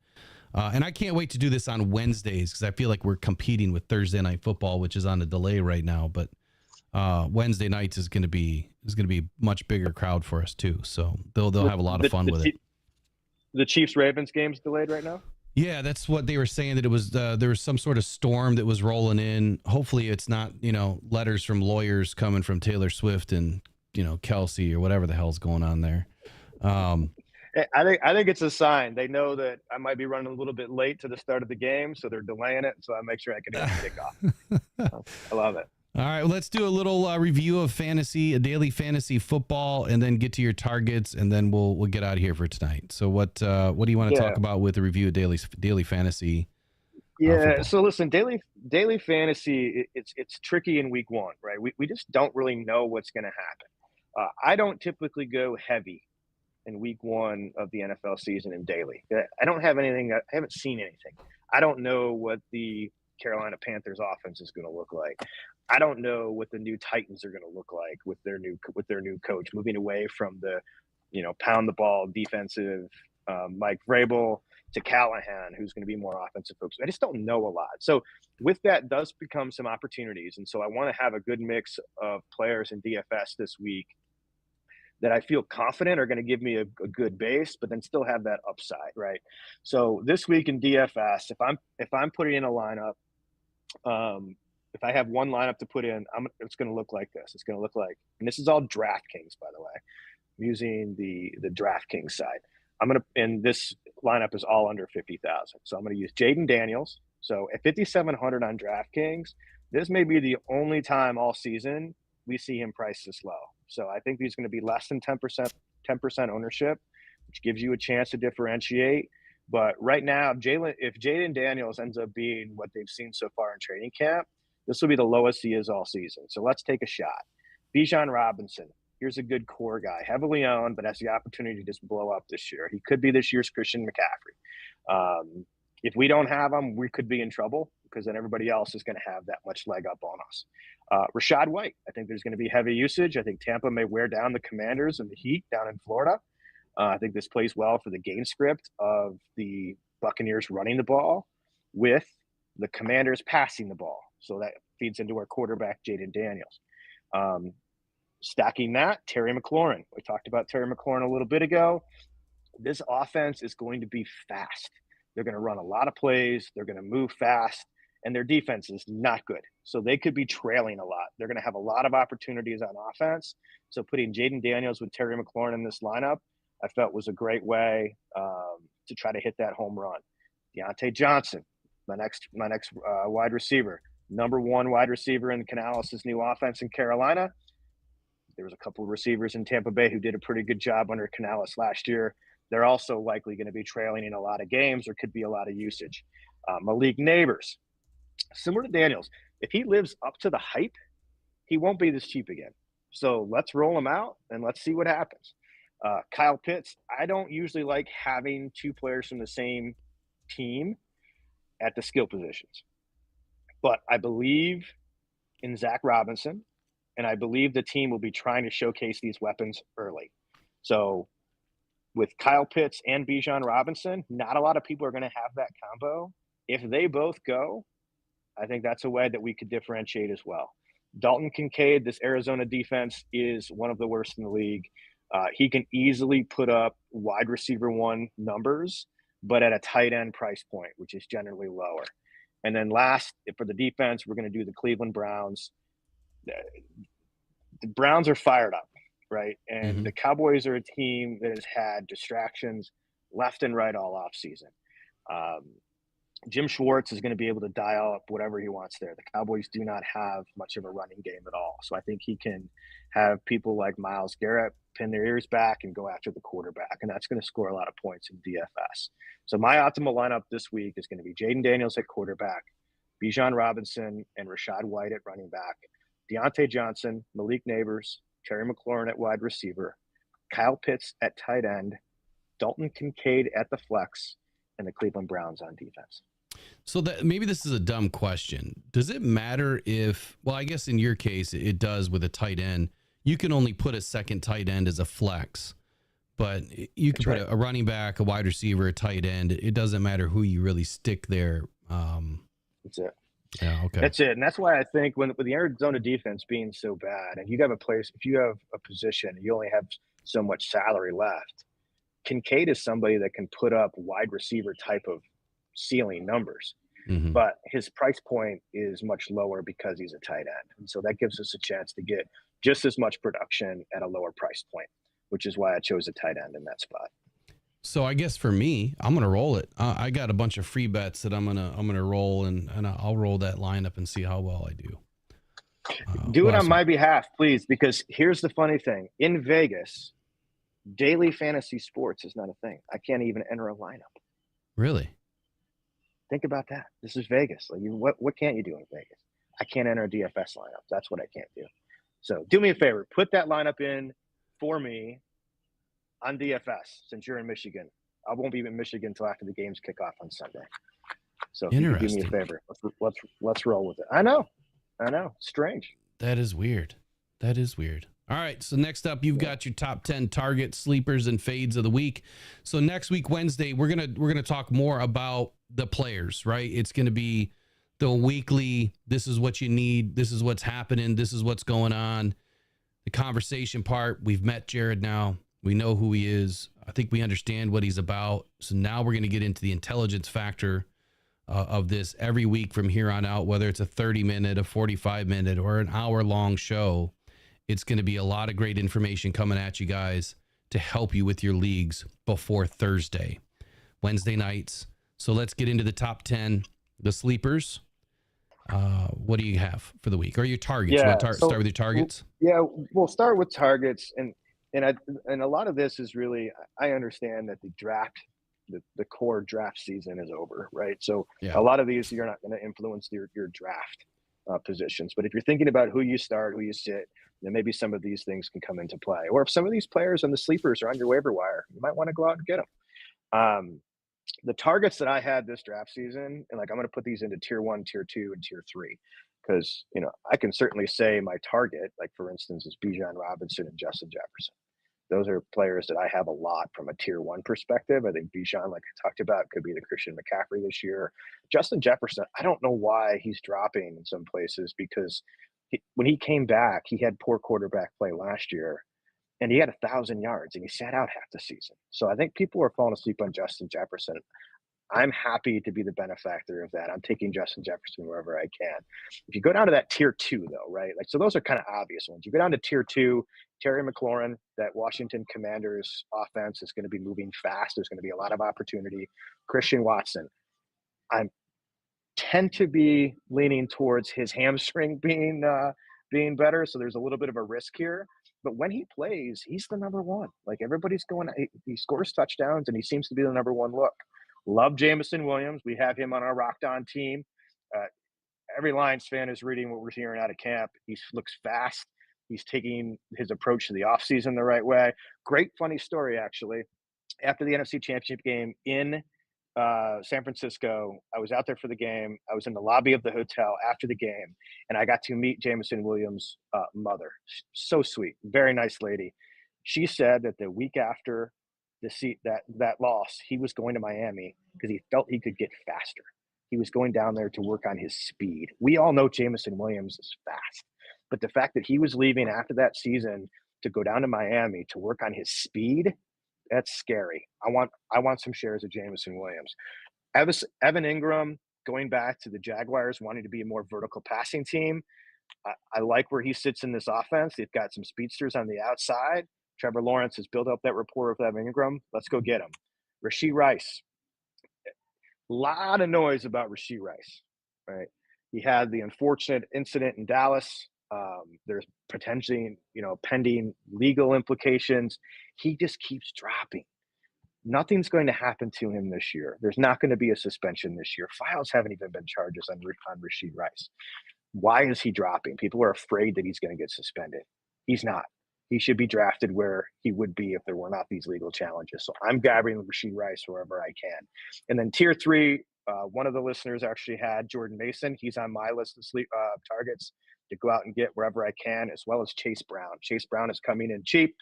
[SPEAKER 1] And I can't wait to do this on Wednesdays because I feel like we're competing with Thursday Night Football, which is on a delay right now. But Wednesday nights is going to be much bigger crowd for us too. So they'll have a lot of fun with it.
[SPEAKER 2] The Chiefs-Ravens game's delayed right now?
[SPEAKER 1] Yeah, that's what they were saying, that it was there was some sort of storm that was rolling in. Hopefully it's not, letters from lawyers coming from Taylor Swift and, Kelsey or whatever the hell's going on there.
[SPEAKER 2] I think it's a sign. They know that I might be running a little bit late to the start of the game, so they're delaying it. So I make sure I can get the kickoff. I love it.
[SPEAKER 1] All right, well, let's do a little review of a daily fantasy football, and then get to your targets, and then we'll get out of here for tonight. So what do you want to talk about with the review of daily fantasy?
[SPEAKER 2] Yeah. So listen, daily fantasy, it's tricky in week one, right? We just don't really know what's going to happen. I don't typically go heavy in week one of the NFL season in daily. I don't have anything. I haven't seen anything. I don't know what the Carolina Panthers offense is going to look like. I don't know what the new Titans are going to look like with their new coach, moving away from the, pound the ball defensive Mike Vrabel to Callahan, who's going to be more offensive focused. I just don't know a lot. So with that does become some opportunities. And so I want to have a good mix of players in DFS this week that I feel confident are going to give me a good base, but then still have that upside, right? So this week in DFS, if I'm putting in a lineup, if I have one lineup to put in, it's going to look like this. It's going to look like, and this is all DraftKings, by the way. I'm using the DraftKings side. And this lineup is all under 50,000. So I'm going to use Jaden Daniels. So at 5,700 on DraftKings, this may be the only time all season we see him priced this low. So I think he's going to be less than 10% ownership, which gives you a chance to differentiate. But right now, if Jaden Daniels ends up being what they've seen so far in training camp, this will be the lowest he is all season. So let's take a shot. Bijan Robinson, here's a good core guy, heavily owned, but has the opportunity to just blow up this year. He could be this year's Christian McCaffrey. If we don't have him, we could be in trouble because then everybody else is going to have that much leg up on us. Rachaad White, I think there's going to be heavy usage. I think Tampa may wear down the Commanders and the Heat down in Florida. I think this plays well for the game script of the Buccaneers running the ball with the Commanders passing the ball. So that feeds into our quarterback, Jaden Daniels. Stacking that, Terry McLaurin. We talked about Terry McLaurin a little bit ago. This offense is going to be fast. They're going to run a lot of plays. They're going to move fast. And their defense is not good. So they could be trailing a lot. They're going to have a lot of opportunities on offense. So putting Jaden Daniels with Terry McLaurin in this lineup, I felt was a great way to try to hit that home run. Deontay Johnson, my next wide receiver, number one wide receiver in Canales' new offense in Carolina. There was a couple of receivers in Tampa Bay who did a pretty good job under Canales last year. They're also likely going to be trailing in a lot of games or could be a lot of usage. Malik Neighbors, similar to Daniels, if he lives up to the hype, he won't be this cheap again. So let's roll him out and let's see what happens. Kyle Pitts, I don't usually like having two players from the same team at the skill positions. But I believe in Zach Robinson, and I believe the team will be trying to showcase these weapons early. So with Kyle Pitts and Bijan Robinson, not a lot of people are going to have that combo. If they both go, I think that's a way that we could differentiate as well. Dalton Kincaid, this Arizona defense is one of the worst in the league. He can easily put up wide receiver one numbers, but at a tight end price point, which is generally lower. And then last, for the defense, we're going to do the Cleveland Browns. The Browns are fired up, right? And the Cowboys are a team that has had distractions left and right all offseason. Jim Schwartz is going to be able to dial up whatever he wants there. The Cowboys do not have much of a running game at all. So I think he can have people like Myles Garrett pin their ears back and go after the quarterback. And that's going to score a lot of points in DFS. So my optimal lineup this week is going to be Jaden Daniels at quarterback, Bijan Robinson and Rachaad White at running back, Deontay Johnson, Malik Neighbors, Terry McLaurin at wide receiver, Kyle Pitts at tight end, Dalton Kincaid at the flex, and the Cleveland Browns on defense.
[SPEAKER 1] So that maybe this is a dumb question. Does it matter if, well, I guess in your case it does with a tight end. You can only put a second tight end as a flex, but you can put a running back, a wide receiver, a tight end. It doesn't matter who you really stick there.
[SPEAKER 2] That's it.
[SPEAKER 1] Yeah, okay.
[SPEAKER 2] That's it. And that's why I think with the Arizona defense being so bad, and you have a place, if you have a position, you only have so much salary left. Kincaid is somebody that can put up wide receiver type of ceiling numbers, but his price point is much lower because he's a tight end. And so that gives us a chance to get just as much production at a lower price point, which is why I chose a tight end in that spot.
[SPEAKER 1] So I guess for me, I'm going to roll it. I got a bunch of free bets that I'm going to roll and I'll roll that lineup and see how well I do.
[SPEAKER 2] Do it on my behalf, please, because here's the funny thing. In Vegas, daily fantasy sports is not a thing. I can't even enter a lineup.
[SPEAKER 1] Really?
[SPEAKER 2] Think about that. This is Vegas. Like, what can't you do in Vegas? I can't enter a DFS lineup. That's what I can't do. So do me a favor. Put that lineup in for me on DFS since you're in Michigan. I won't be in Michigan until after the games kick off on Sunday. So if you could do me a favor, let's roll with it. I know. Strange.
[SPEAKER 1] That is weird. All right, so next up, you've got your top 10 targets, sleepers, and fades of the week. So next week, Wednesday, we're gonna talk more about the players, right? It's gonna be the weekly. This is what you need. This is what's happening. This is what's going on. The conversation part. We've met Jared now. We know who he is. I think we understand what he's about. So now we're gonna get into the intelligence factor of this every week from here on out. Whether it's a 30-minute, a 45-minute, or an hour-long show. It's going to be a lot of great information coming at you guys to help you with your leagues before Thursday, Wednesday nights. So let's get into the top 10, the sleepers. What do you have for the week? Or your targets?
[SPEAKER 2] Yeah,
[SPEAKER 1] You want to start with your targets?
[SPEAKER 2] We'll start with targets. And a lot of this is really, I understand that the draft, the core draft season is over, right? So a lot of these, you're not going to influence your draft positions. But if you're thinking about who you start, who you sit, then maybe some of these things can come into play. Or if some of these players and the sleepers are on your waiver wire, you might want to go out and get them. The targets that I had this draft season, and I'm going to put these into tier 1, tier 2, and tier 3, because, I can certainly say my target, for instance, is Bijan Robinson and Justin Jefferson. Those are players that I have a lot from a tier 1 perspective. I think Bijan, like I talked about, could be the Christian McCaffrey this year. Justin Jefferson, I don't know why he's dropping in some places, because when he came back, he had poor quarterback play last year, and he had 1,000 yards, and he sat out half the season. So I think people are falling asleep on Justin Jefferson. I'm happy to be the benefactor of that. I'm taking Justin Jefferson wherever I can. If you go down to that tier 2, though, right? Like, so those are kind of obvious ones. You go down to tier 2, Terry McLaurin, that Washington Commanders offense is going to be moving fast. There's going to be a lot of opportunity. Christian Watson, I tend to be leaning towards his hamstring being better. So there's a little bit of a risk here. But when he plays, he's the number one. Like, everybody's going, he scores touchdowns and he seems to be the number one look. Love Jameson Williams. We have him on our Rocked On team. Every Lions fan is reading what we're hearing out of camp. He looks fast. He's taking his approach to the offseason the right way. Great funny story, actually. After the NFC Championship game in San Francisco, I was out there for the game. I was in the lobby of the hotel after the game, and I got to meet Jameson Williams' mother. So sweet, very nice lady. She said that the week after that loss, he was going to Miami because he felt he could get faster. He was going down there to work on his speed. We all know Jameson Williams is fast, but the fact that he was leaving after that season to go down to Miami to work on his speed, that's scary. I want some shares of Jameson Williams. Evan Ingram, going back to the Jaguars wanting to be a more vertical passing team. I like where he sits in this offense. They've got some speedsters on the outside. Trevor Lawrence has built up that rapport with Evan Ingram. Let's go get him. Rashee Rice. A lot of noise about Rashee Rice, right? He had the unfortunate incident in Dallas. There's potentially, pending legal implications. He just keeps dropping. Nothing's going to happen to him this year. There's not going to be a suspension this year. Files haven't even been charges on Rashee Rice. Why is he dropping? People are afraid that he's going to get suspended. He's not. He should be drafted where he would be if there were not these legal challenges. So I'm grabbing Rashee Rice wherever I can. And then tier 3, one of the listeners actually had Jordan Mason. He's on my list of targets to go out and get wherever I can, as well as Chase Brown. Chase Brown is coming in cheap.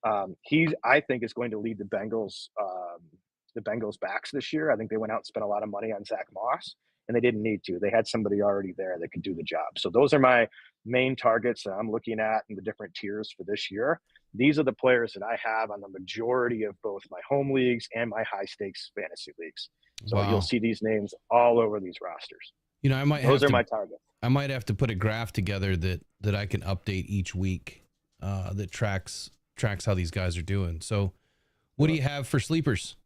[SPEAKER 2] I think, is going to lead the Bengals backs this year. I think they went out and spent a lot of money on Zach Moss, and they didn't need to. They had somebody already there that could do the job. So those are my main targets that I'm looking at in the different tiers for this year. These are the players that I have on the majority of both my home leagues and my high stakes fantasy leagues. So You'll see these names all over these rosters. Those are my targets.
[SPEAKER 1] I might have to put a graph together that I can update each week that tracks how these guys are doing. So what do you have for sleepers?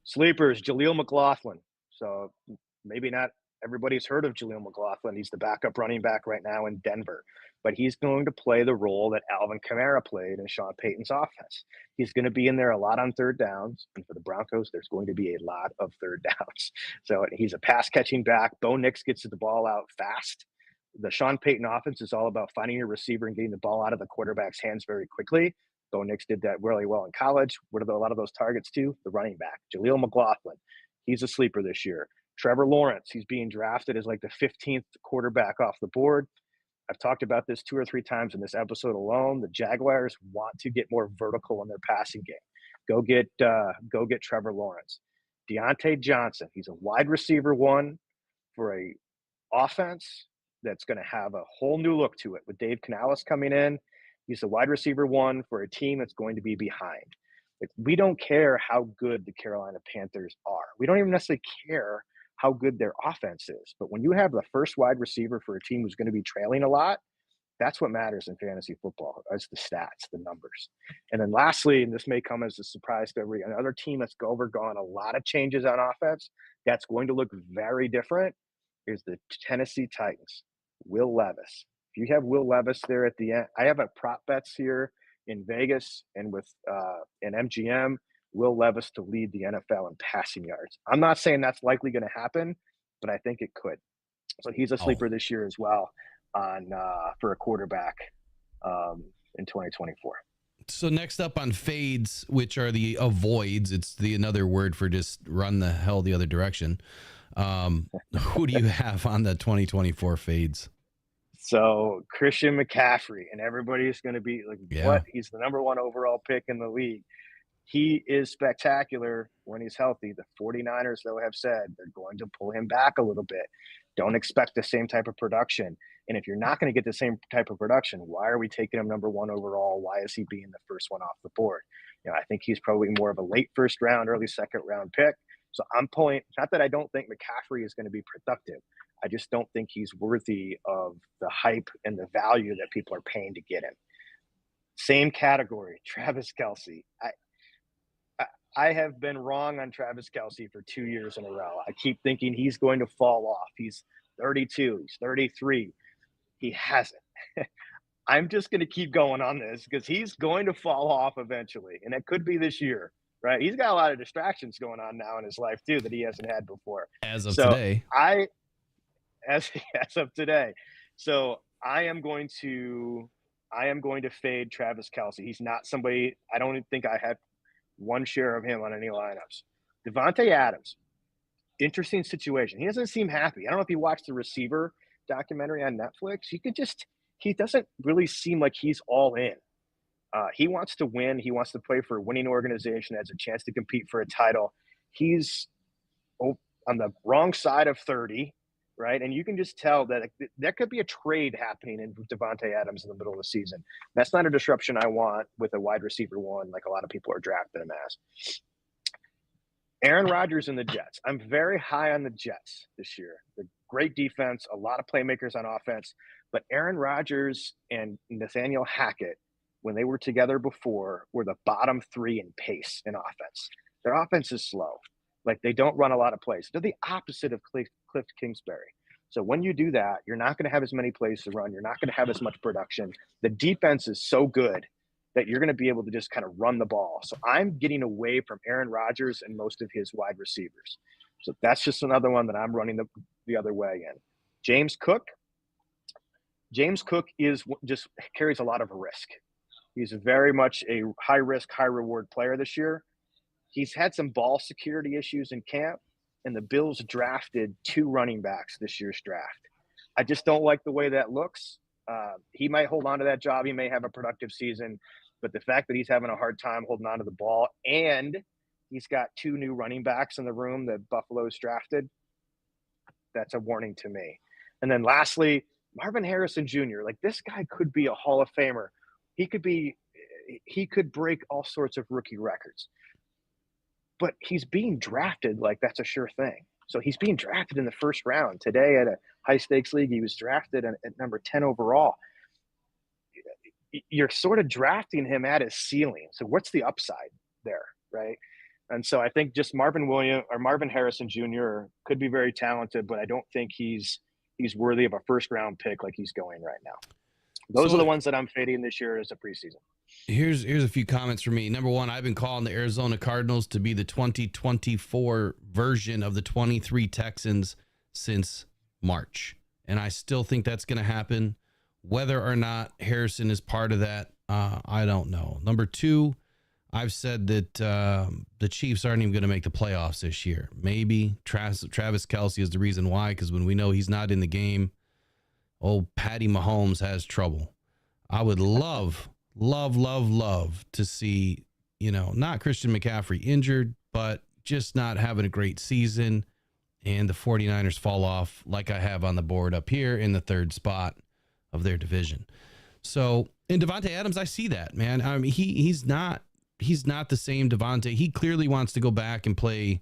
[SPEAKER 2] Sleepers, Jaleel McLaughlin. So maybe not everybody's heard of Jaleel McLaughlin. He's the backup running back right now in Denver, but he's going to play the role that Alvin Kamara played in Sean Payton's offense. He's going to be in there a lot on third downs, and for the Broncos, there's going to be a lot of third downs. So he's a pass-catching back. Bo Nix gets the ball out fast. The Sean Payton offense is all about finding your receiver and getting the ball out of the quarterback's hands very quickly. Bo Nix did that really well in college. What are a lot of those targets to? The running back, Jaleel McLaughlin. He's a sleeper this year. Trevor Lawrence, he's being drafted as like the 15th quarterback off the board. I've talked about this 2 or 3 times in this episode alone. The Jaguars want to get more vertical in their passing game. Go get Trevor Lawrence. Deontay Johnson, he's a wide receiver 1 for a offense that's going to have a whole new look to it. With Dave Canales coming in, he's a wide receiver 1 for a team that's going to be behind. Like, we don't care how good the Carolina Panthers are. We don't even necessarily care how good their offense is. But when you have the first wide receiver for a team who's going to be trailing a lot, that's what matters in fantasy football, is the stats, the numbers. And then lastly, and this may come as a surprise to another team that's overgone a lot of changes on offense, that's going to look very different, is the Tennessee Titans. Will Levis. If you have Will Levis there at the end, I have a prop bets here in Vegas and with an MGM, Will Levis to lead the NFL in passing yards. I'm not saying that's likely going to happen, but I think it could. So he's a sleeper this year as well for a quarterback in 2024.
[SPEAKER 1] So next up on fades, which are the avoids, it's another word for just run the hell the other direction. Who do you have on the 2024 fades?
[SPEAKER 2] So Christian McCaffrey, and everybody's going to be like, what? He's the number 1 overall pick in the league. He is spectacular when he's healthy. The 49ers, though, have said they're going to pull him back a little bit. Don't expect the same type of production. And if you're not going to get the same type of production, why are we taking him number 1 overall? Why is he being the first one off the board? I think he's probably more of a late first round, early second round pick. So I'm pulling, not that I don't think McCaffrey is going to be productive. I just don't think he's worthy of the hype and the value that people are paying to get him. Same category, Travis Kelce. I have been wrong on Travis Kelce for 2 years in a row. I keep thinking he's going to fall off. He's 32, he's 33. He hasn't. I'm just going to keep going on this because he's going to fall off eventually, and it could be this year, right? He's got a lot of distractions going on now in his life too that he hasn't had before.
[SPEAKER 1] As of today.
[SPEAKER 2] As of today. So I am going to fade Travis Kelce. He's not somebody, I don't even think I had one share of him on any lineups. Devontae Adams, interesting situation. He doesn't seem happy. I don't know if you watched the Receiver documentary on Netflix. He doesn't really seem like he's all in. He wants to win. He wants to play for a winning organization, has a chance to compete for a title. He's on the wrong side of 30, right? And you can just tell that there could be a trade happening in Devontae Adams in the middle of the season. That's not a disruption I want with a wide receiver one like a lot of people are drafting him as. Aaron Rodgers and the Jets. I'm very high on the Jets this year. The great defense, a lot of playmakers on offense. But Aaron Rodgers and Nathaniel Hackett, when they were together before, were the bottom three in pace in offense. Their offense is slow. Like, they don't run a lot of plays. They're the opposite of Cliff Kingsbury. So when you do that, you're not going to have as many plays to run. You're not going to have as much production. The defense is so good that you're going to be able to just kind of run the ball. So I'm getting away from Aaron Rodgers and most of his wide receivers. So that's just another one that I'm running the other way in. James Cook is just carries a lot of risk. He's very much a high-risk, high-reward player this year. He's had some ball security issues in camp, and the Bills drafted 2 running backs this year's draft. I just don't like the way that looks. He might hold on to that job. He may have a productive season, but the fact that he's having a hard time holding on to the ball and he's got 2 new running backs in the room that Buffalo's drafted, that's a warning to me. And then lastly, Marvin Harrison Jr. Like, this guy could be a Hall of Famer. He could break all sorts of rookie records. But he's being drafted like that's a sure thing. So he's being drafted in the first round. Today at a high-stakes league, he was drafted at number 10 overall. You're sort of drafting him at his ceiling. So what's the upside there, right? And so I think just Marvin Harrison Jr. could be very talented, but I don't think he's worthy of a first-round pick like he's going right now. Those are the ones that I'm fading this year as a preseason.
[SPEAKER 1] Here's a few comments from me. Number one, I've been calling the Arizona Cardinals to be the 2024 version of the 23 Texans since March. And I still think that's going to happen. Whether or not Harrison is part of that, I don't know. Number two, I've said that the Chiefs aren't even going to make the playoffs this year. Maybe Travis Kelce is the reason why, because when we know he's not in the game, old Patty Mahomes has trouble. I would love to see, not Christian McCaffrey injured, but just not having a great season and the 49ers fall off like I have on the board up here in the 3rd spot of their division. So in Devontae Adams, I see that, man. I mean, he's not the same Devontae. He clearly wants to go back and play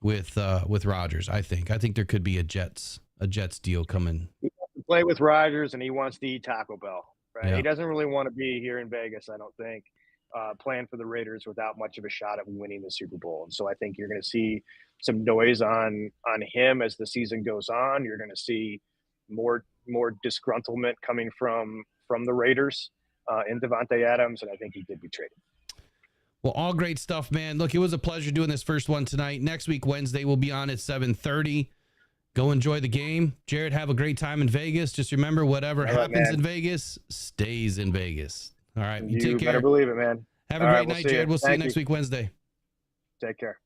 [SPEAKER 1] with Rodgers. I think there could be a Jets deal coming.
[SPEAKER 2] He wants to play with Rodgers and he wants to eat Taco Bell. Right.
[SPEAKER 1] Yeah.
[SPEAKER 2] He doesn't really want to be here in Vegas, I don't think, playing for the Raiders without much of a shot at winning the Super Bowl. And so I think you're going to see some noise on him as the season goes on. You're going to see more disgruntlement coming from the Raiders in Devontae Adams, and I think he could be traded.
[SPEAKER 1] Well, all great stuff, man. Look, it was a pleasure doing this first one tonight. Next week, Wednesday, we'll be on at 7:30. Go enjoy the game. Jared, have a great time in Vegas. Just remember, whatever happens in Vegas stays in Vegas. All right. You take care.
[SPEAKER 2] You better believe it, man.
[SPEAKER 1] Have a great night, Jared. We'll see you next week, Wednesday.
[SPEAKER 2] Take care.